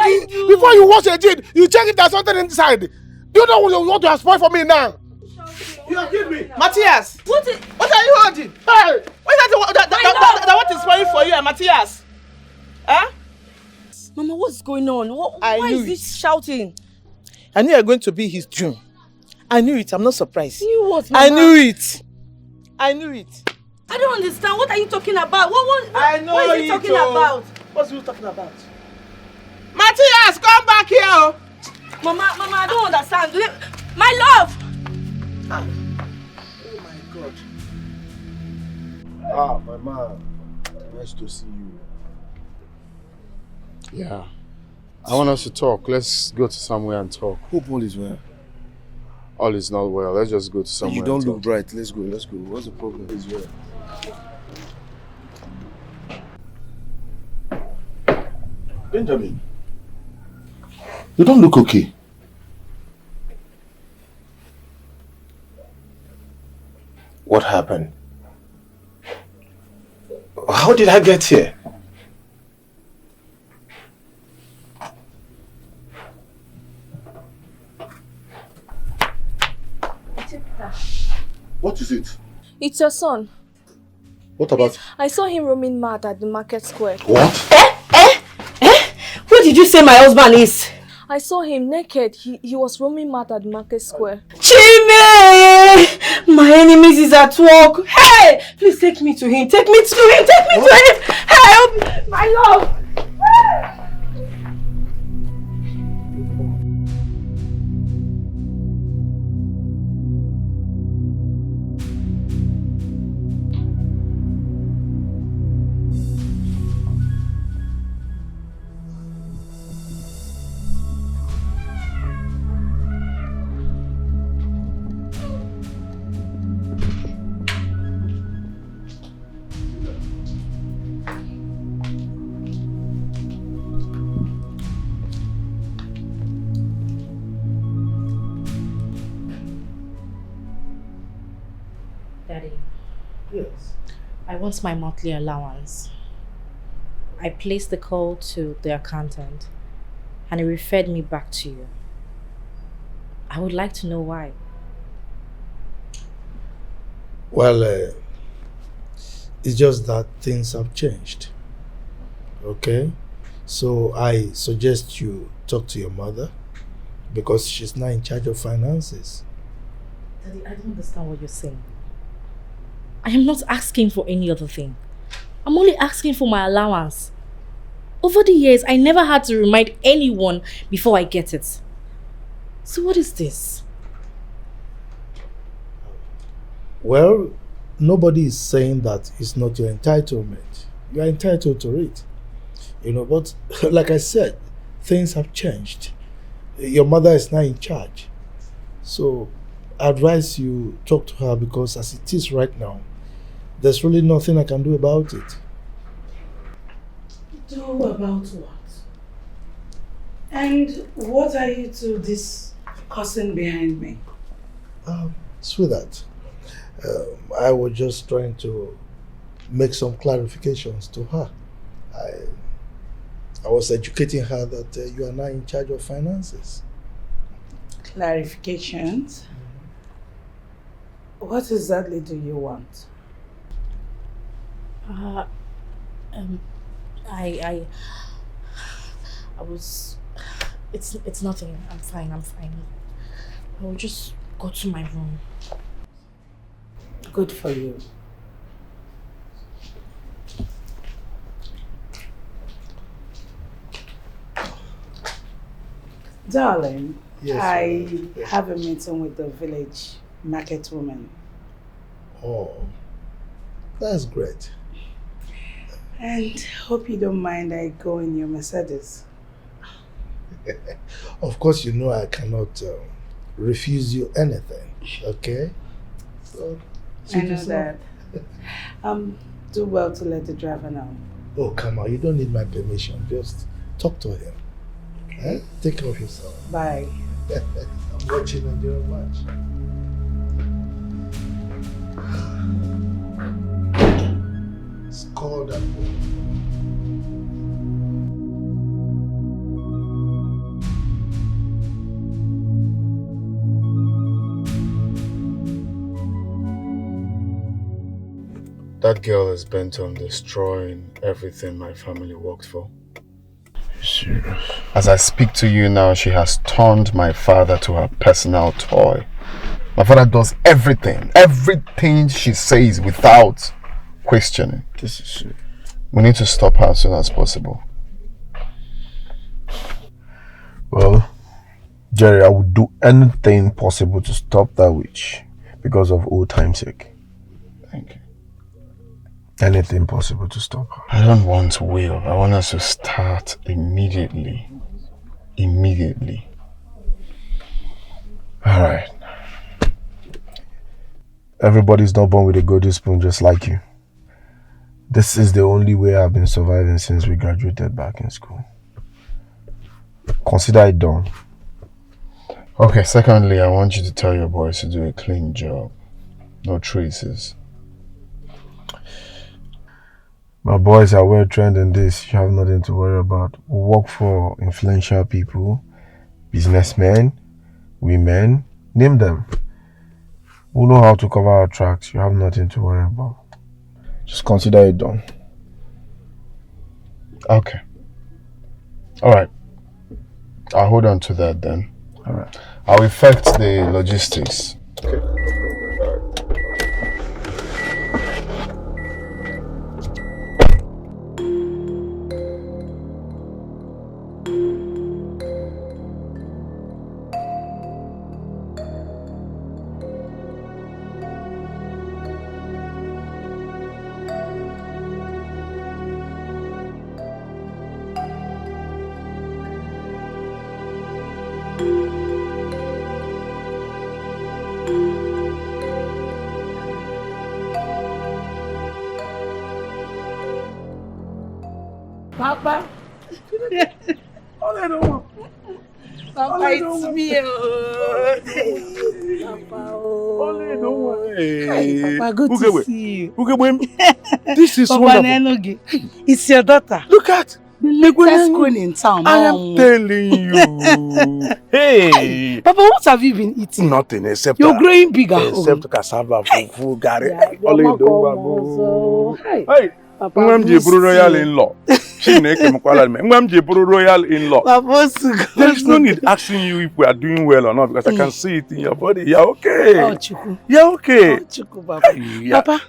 you wash a jean, you check if there's something inside. Do you know what you have spoiled for me now? You have killed me. Matthias! What are you holding? Hey! What is that what is spoiling for you, Matthias? Huh? Mama, what's going on? Why is this shouting? I knew you were going to be his doom. I knew it. I'm not surprised. You knew what, Mama? I knew it. I don't understand. What are you talking about? What is he talking about? What's he talking about? Matthias, come back here! Mama, I don't understand. My love! Oh my God. My man. Nice to see you. Yeah. I want us to talk. Let's go to somewhere and talk. Hope all is well. All is not well. Let's just go to somewhere. You don't look bright. Let's go. What's the problem? It's well. Benjamin, you don't look okay. What happened? How did I get here? What is it? It's your son. What about? I saw him roaming mad at the market square. What? Who did you say my husband is? I saw him naked. He was roaming mad at the market square. Chime! My enemies is at work. Hey! Please take me to him. Take me to him. Help! My love! I want my monthly allowance. I placed the call to the accountant and he referred me back to you. I would like to know why. Well, it's just that things have changed. Okay? So I suggest you talk to your mother because she's now in charge of finances. Daddy, I don't understand what you're saying. I am not asking for any other thing. I'm only asking for my allowance. Over the years, I never had to remind anyone before I get it. So what is this? Well, nobody is saying that it's not your entitlement. You are entitled to it. You know, but like I said, things have changed. Your mother is now in charge. So I advise you talk to her because as it is right now, there's really nothing I can do about it. Do about what? And what are you two discussing behind me? Sweetheart, I was just trying to make some clarifications to her. I was educating her that you are now in charge of finances. Clarifications? What exactly do you want? I was... It's nothing. I'm fine. I will just go to my room. Good for you. Darling, Yes, I have a meeting with the village market woman. Oh, that's great. And hope you don't mind I go in your Mercedes. Of course, you know I cannot refuse you anything, okay? So, I know that. Do well to let the driver know. Oh, come on, you don't need my permission. Just talk to him. Okay? Take care of yourself. Bye. I'm watching Nigerian Match. It's called that boy. That girl is bent on destroying everything my family worked for. Serious? As I speak to you now, she has turned my father to her personal toy. My father does everything she says without questioning. This is serious. We need to stop her as soon as possible. Well, Jerry, I would do anything possible to stop that witch because of old time's sake. Thank you. Anything possible to stop her. I don't want will. I want us to start immediately. Immediately. Alright. Everybody's not born with a golden spoon just like you. This is the only way I've been surviving since we graduated back in school. Consider it done. Okay, secondly, I want you to tell your boys to do a clean job. No traces. My boys are well trained in this. You have nothing to worry about. We work for influential people, businessmen, women, name them. We know how to cover our tracks. You have nothing to worry about. Just consider it done. Okay. Alright. I'll hold on to that then. Alright. I'll effect the logistics. Okay. Papa. All I don't want. Papa, it's me. Papa, Only don't worry. Hey, Papa, good to see you. This is Papa wonderful. Nenogi, it's your daughter. Look at the latest queen in town. I am telling you. Hey. Papa, what have you been eating? Nothing except You're growing bigger. Except cassava, fufu, gari. Only don't worry. Hey. Mwamji buru royal in-law. Chineke mkwala me. Mwamji buru royal in-law. There is no need asking you if we are doing well or not because I can see it in your body. You're okay. Oh, Chuku. You're okay. Oh, Chuku, Papa. Yeah. Papa,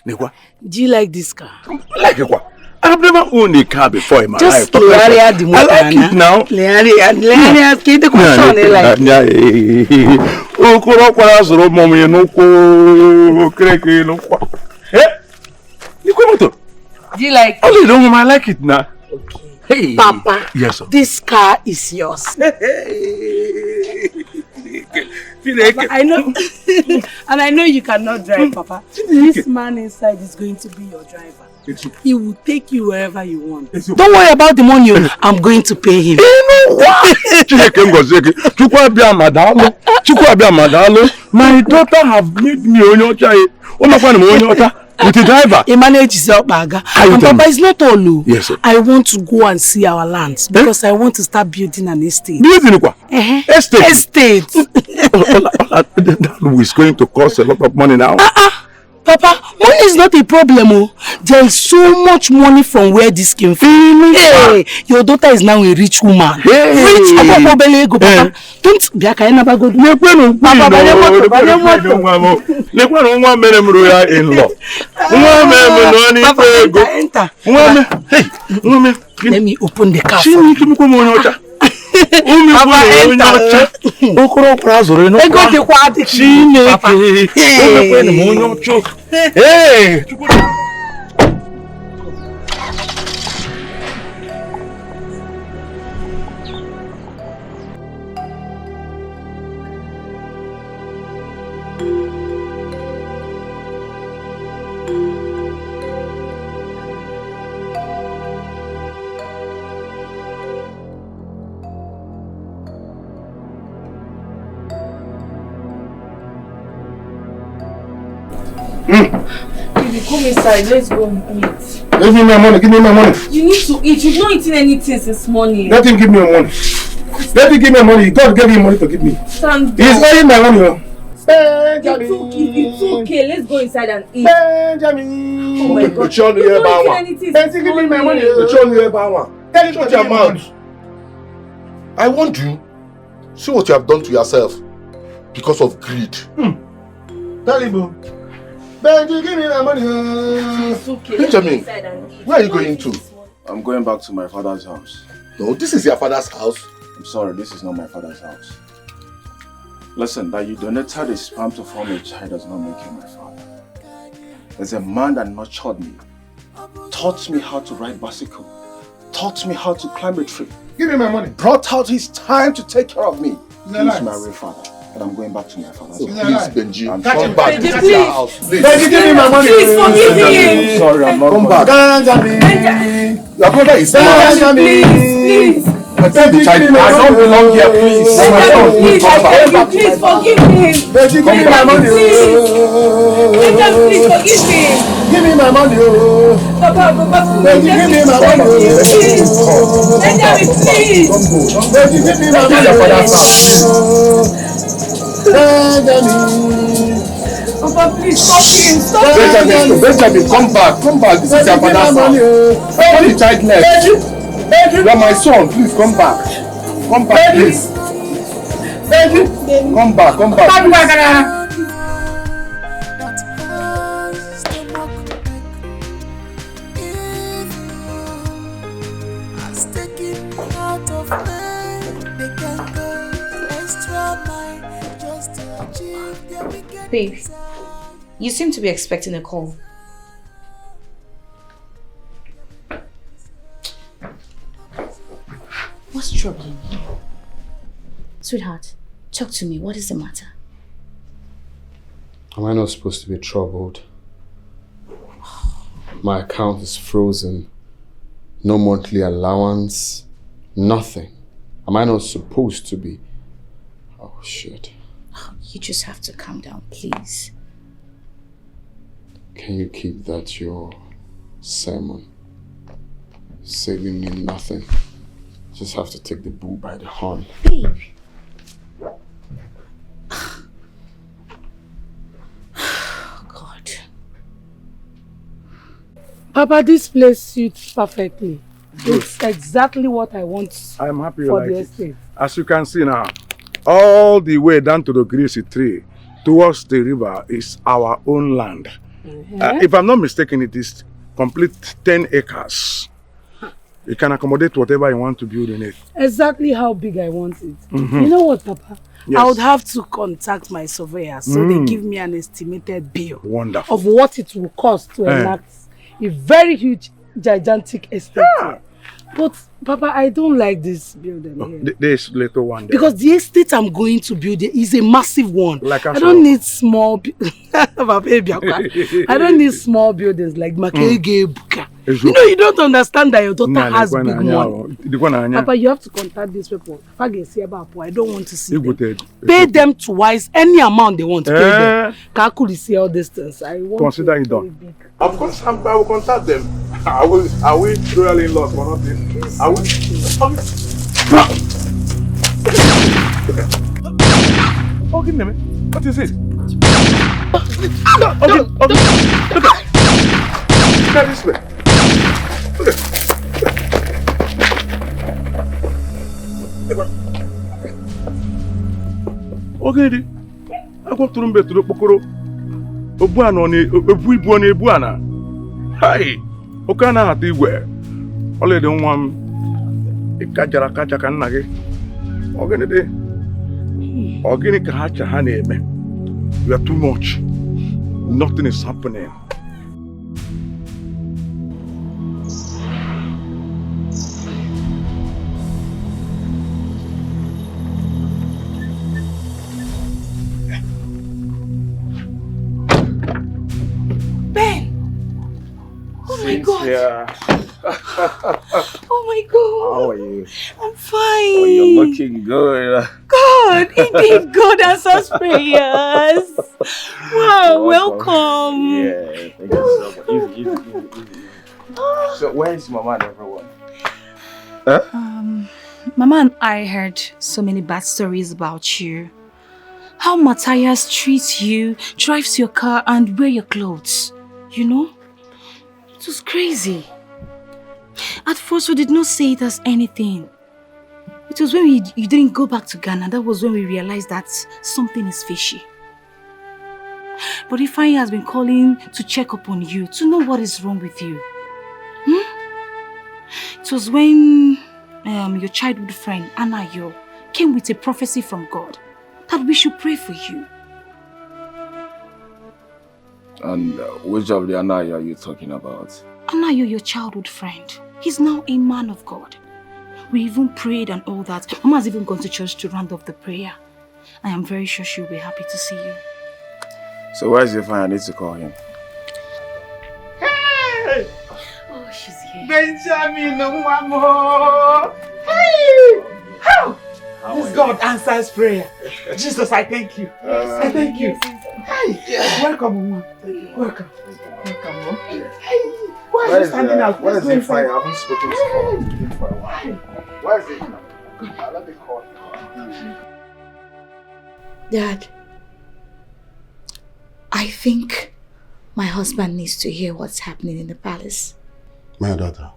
Nekwa? do you like this car? Like it what? I've never owned a car before in my life. Just Learia the I like it now. Learia, keep the question like. Okoro kwara zoro mom ye no ko kreke no kwa. Do you like it? Only don't I like it now. Hey. Papa, yes, sir. This car is yours. Papa, I know, and I know you cannot drive, Papa. This man inside is going to be your driver. He will take you wherever you want. Don't worry about the money. I'm going to pay him. My daughter have made me with the driver. He manages your bag. And Papa, it's not all. Yes, sir. I want to go and see our lands because I want to start building an estate. Building what? Estate. Estate. That is going to cost a lot of money now. Papa, money is not a problem. Oh. There is so much money from where this came from. Hey, your daughter is now a rich woman. Hey. Rich. Papa. Don't be a kind of a good man. Papa, let me open the car. Come inside, let's go and eat. Give me my money, give me my money. You need to eat. You've not eaten anything since morning. Let him give me your money. Let him give me my money. God gave him money to give me. Stand He's owing my money. It's okay. Let's go inside and eat. Benjamin. Oh my God. You've not eaten anything since give me my morning. money. Tell him to Shut your mouth. I want you. See what you have done to yourself because of greed. Tell him. Benji, give me my money. It's okay. Benjamin, where are you going to? I'm going back to my father's house. No, this is your father's house. I'm sorry, this is not my father's house. Listen, that you donated a sperm to form a child does not make you my father. There's a man that nurtured me, taught me how to ride bicycle, taught me how to climb a tree. Give me my money. Brought out his time to take care of me. He's alive? my real father. But I'm going back to my father's house. Please, Benji, I'm come back. Benji, This is your house. Please. Benji, give me my money. Please forgive him. I'm sorry, I'm not Come back. Benjamin. Your brother is Please. Benji, I don't belong here, please. Please, I beg you, please forgive him. Benji, give me my money. Please forgive him. Give me my money. Papa, Benji, give me my money. please. Benjamin, please. Benji, give me my money. Benjamin. Papa, please stop him. Stop Benjamin, Benjamin, come back. Come back. This is your father's house. Only child left. You are my son. Please come back. Come back, please. Come back. Come back. Babe, you seem to be expecting a call. What's troubling you? Sweetheart, talk to me. What is the matter? Am I not supposed to be troubled? My account is frozen. No monthly allowance. Nothing. Am I not supposed to be? Oh, shit. You just have to calm down, please. Can you keep that your sermon? Saving me nothing. Just have to take the bull by the horn. Babe. God. Papa, this place suits perfectly. It's exactly what I want. I'm happy you for like the it. estate. As you can see now, all the way down to the greasy tree towards the river is our own land. If I'm not mistaken, it is complete 10 acres. You can accommodate whatever you want to build in it. Exactly how big I want it. Mhm. You know what, Papa? Yes. I would have to contact my surveyor so they give me an estimated bill Wonderful. of what it will cost to enact a very huge, gigantic estate here. But, Papa, I don't like this building here. This little one there. Because the estate I'm going to build here is a massive one. Like I don't need small... I don't need small buildings like Makege Buka. You know, you don't understand that your daughter has big money. Papa, you have to contact these people. I don't want to see them. Pay them twice any amount they want to pay them. Kakuli see all these things. I want Consider it done. Of course, I will contact them. I will royal in-laws for nothing. I will. Oh, give me a minute. What is it? Okay. Look at this way. Okay, I go to Rumbe to the Pokoro. Obuano, Obuano, Buana. Hi, Okana at the where. Only the one Kajara Kajakanagi. Organic Hacha Hane. You are too much. Nothing is happening. Oh my God. Yeah. Oh my God. How are you? I'm fine. Oh, you're looking good. God, indeed, God answers prayers. Wow, welcome. Yeah, thank you so much. Easy. So, where's Mama and everyone? Mama and I heard so many bad stories about you. How Matthias treats you, drives your car and wears your clothes. You know? It was crazy. At first we did not say it as anything. It was when you didn't go back to Ghana, that was when we realized that something is fishy. But Ifeanyi has been calling to check up on you, to know what is wrong with you. It was when your childhood friend, Anayo, came with a prophecy from God that we should pray for you. And which of the Anaya are you talking about? Anayo, your childhood friend. He's now a man of God. We even prayed and all that. Mama has even gone to church to round off the prayer. I am very sure she'll be happy to see you. So where's your friend? I need to call him. Hey! Oh, she's here. Benjamin Nwamo! Hey! How? This God answers prayer. Jesus, I thank you. I thank you. Hey! Welcome, Mama. Welcome. Welcome, Mama. Hey! Why are you standing out? Where is Let's go the fire? inside. I haven't spoken to him for a while. Where is it? Let me call him. Dad, I think my husband needs to hear what's happening in the palace. My daughter,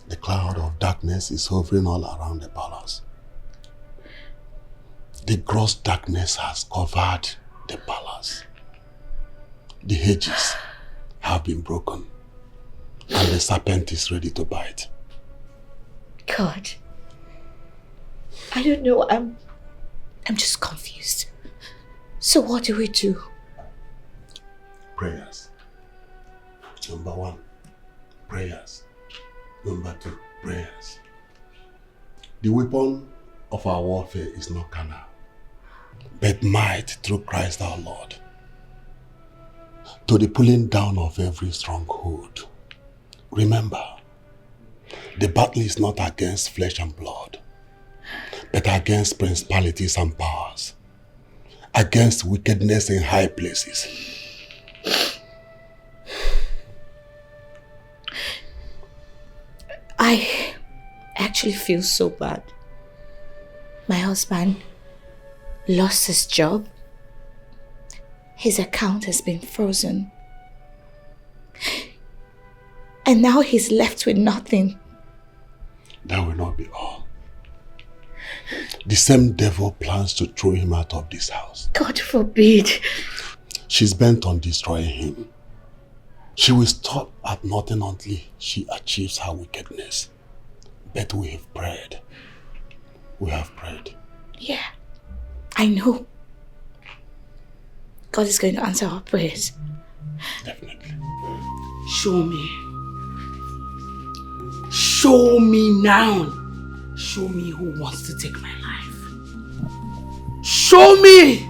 the cloud of darkness is hovering all around the palace. The gross darkness has covered the palace. The hedges have been broken, and the serpent is ready to bite. God, I don't know, I'm just confused. So what do we do? Prayers. Number 1, prayers. Number 2, prayers. The weapon of our warfare is not carnal, but might through Christ our Lord, to the pulling down of every stronghold. Remember, the battle is not against flesh and blood, but against principalities and powers, against wickedness in high places. I actually feel so bad. My husband lost his job. His account has been frozen. And now he's left with nothing. That will not be all. The same devil plans to throw him out of this house. God forbid. She's bent on destroying him. She will stop at nothing until she achieves her wickedness. But we have prayed. We have prayed. Yeah, I know. God is going to answer our prayers. Definitely. Show me. Show me now. Show me who wants to take my life. Show me!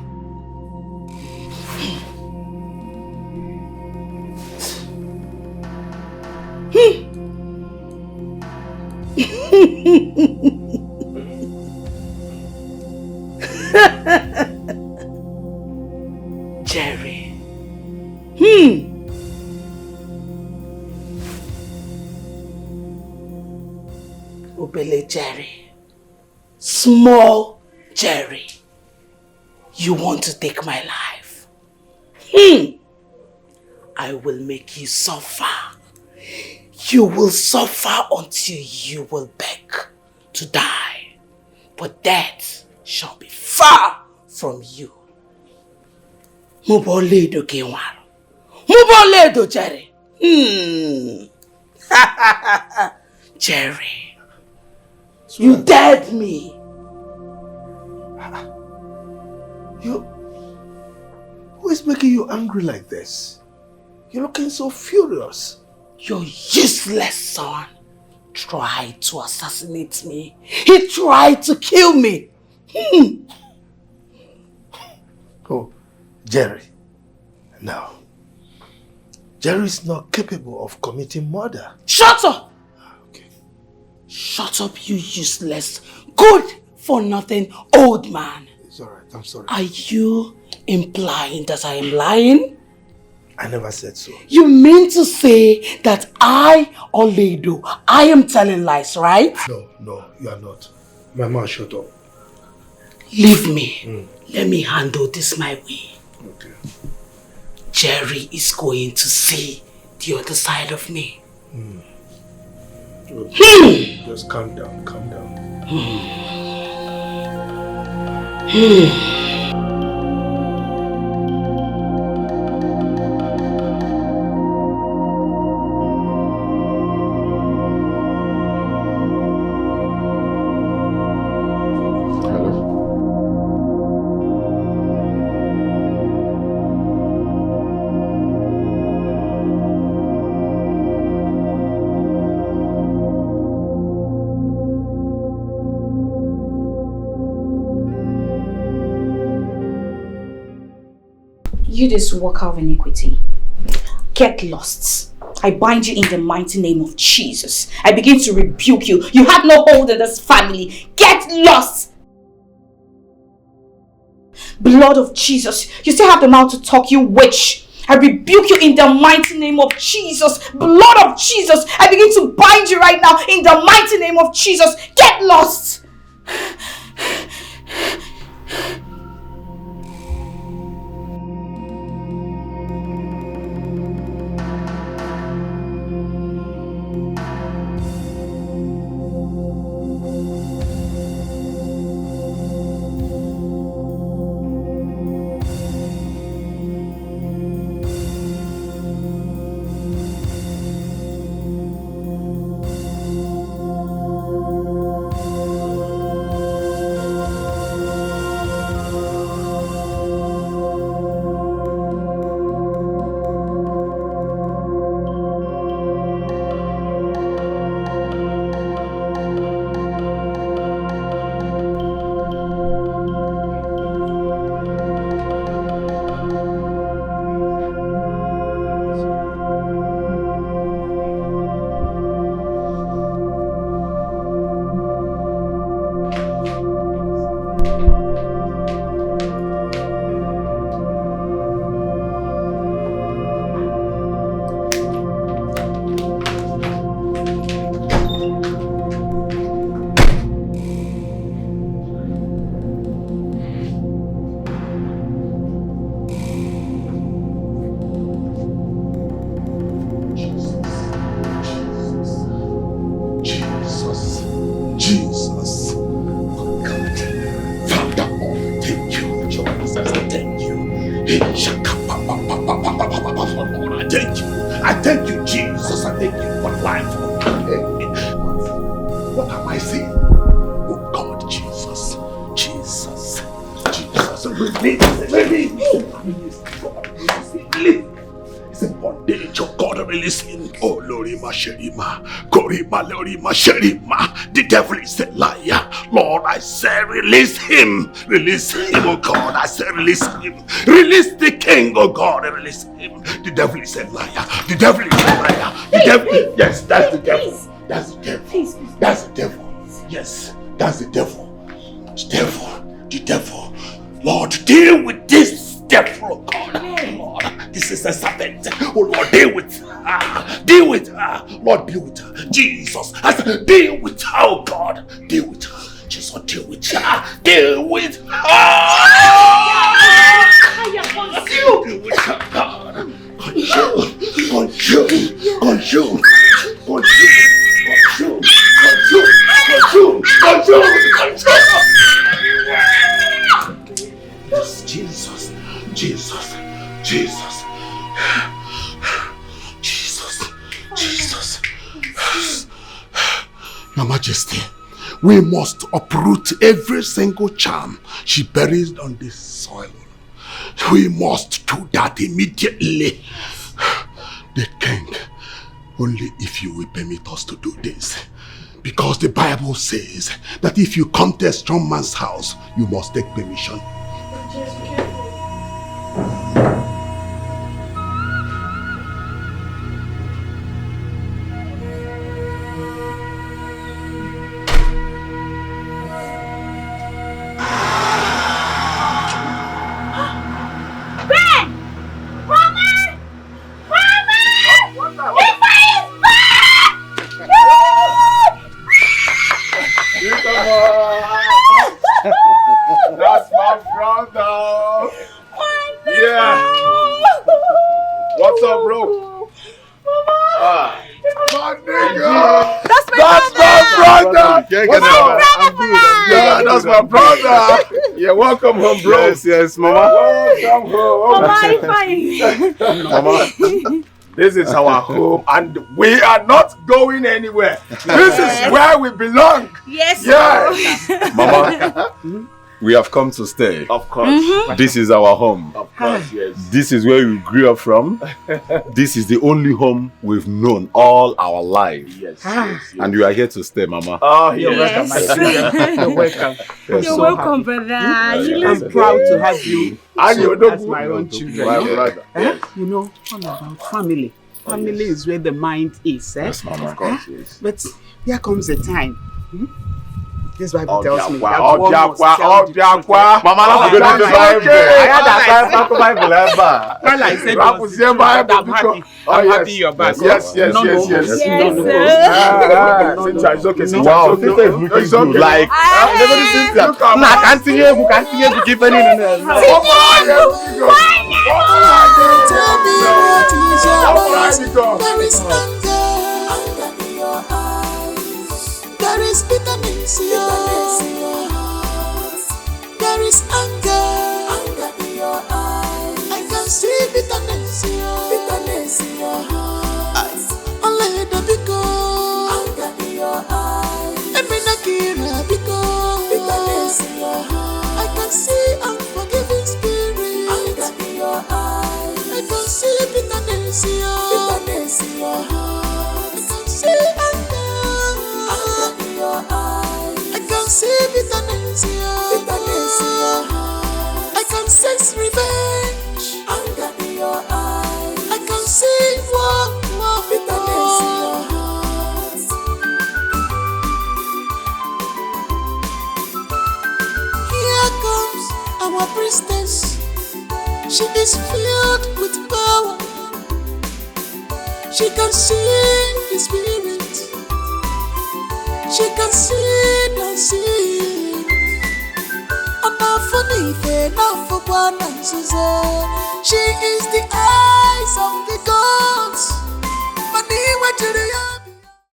Jerry. Obele Jerry. Small Jerry. You want to take my life? I will make you suffer. You will suffer until you will beg to die. But death shall be far from you. Muboledo Kenwaro. Muboledo Jerry. Jerry. You dared me. Who is making you angry like this? You're looking so furious. Your useless son tried to assassinate me. He tried to kill me. Oh, Jerry. No. Jerry is not capable of committing murder. Shut up! Okay. Shut up, you useless, good for nothing old man. It's alright, I'm sorry. Are you implying that I am lying? I never said so. You mean to say that I, Oledo, I am telling lies, right? No, you are not. Mama, shut up. Leave me. Let me handle this my way. Okay. Jerry is going to see the other side of me. Just calm down, calm down. You this worker of iniquity, get lost. I bind you in the mighty name of Jesus. I begin to rebuke you. You have no hold in this family. Get lost. Blood of Jesus. You still have the mouth to talk, you witch. I rebuke you in the mighty name of Jesus. Blood of Jesus. I begin to bind you right now in the mighty name of Jesus. Get lost. Lord, I thank you. I thank you, Jesus. I thank you for life. What am I saying? Oh God, Jesus. Jesus. Jesus. Release. It's a bondage, oh God, release him. Oh, Lorima Sherima. Korima Lorima Sherima. The devil is a liar. Lord, I say release him. Release him, oh God. I say release him. Release the king, oh God. Release him. The devil is a liar. The devil is a liar. The devil. Yes, that's the devil. That's the devil. That's the devil. Yes, that's the devil. The devil. The devil. Lord, deal with this devil, oh God. Lord, this is a serpent. Oh Lord, deal with her. Deal with her. Lord, deal with her. Jesus, I said, deal with her, oh God. Deal with her. Jesus, deal with her. Deal with her. Deal with her, God. Control. Yes, Jesus. Your Majesty, we must uproot every single charm she buried on this soil. We must do that immediately. The king, only if you will permit us to do this. Because the Bible says that if you come to a strong man's house, you must take permission. That's my brother. Yeah. What's up, bro? My nigga. That's my brother. What's up? Yeah, that's my brother. Yeah, welcome home, bro. Yes, mama. Welcome home. Mama. This is our home and we are not going anywhere. This is where we belong. Yes. Yes. Mama, we have come to stay. Of course. This is our home. Of course, yes. This is where we grew up from. This is the only home we've known all our lives. Yes. And you are here to stay, Mama. Oh, you're welcome, my sister. You're welcome. Yes. You're So welcome, brother. I'm proud to have you as my own children. My brother. Yes. You know, all about family. Family is where the mind is. Yes, Mama. Of course, yes. But there comes a time. This Bible tells me that Mama, one must tell the truth. Mama, Okay. I had that Bible ever. All I said was the truth, but I'm happy. I'm happy you're back. Yes. No. It's okay. Wow, sister is looking good. Like, I can't see you. You keep any. There is anger in your eyes. There is bitterness in your heart. There is anger in your eyes. I can see bitterness in your heart. Only the because anger in your eyes. Eminakira because bitterness in your heart. I can see unforgiving spirit anger in your eyes. I can see bitterness in your heart. I can see anger in your eyes. I can see bitterness in your heart. I can sense revenge anger in your eyes. I can see bitterness in your heart. Here comes our priestess. She is filled with power. She can see the spirit. She can see the sin. She is the eyes of the gods.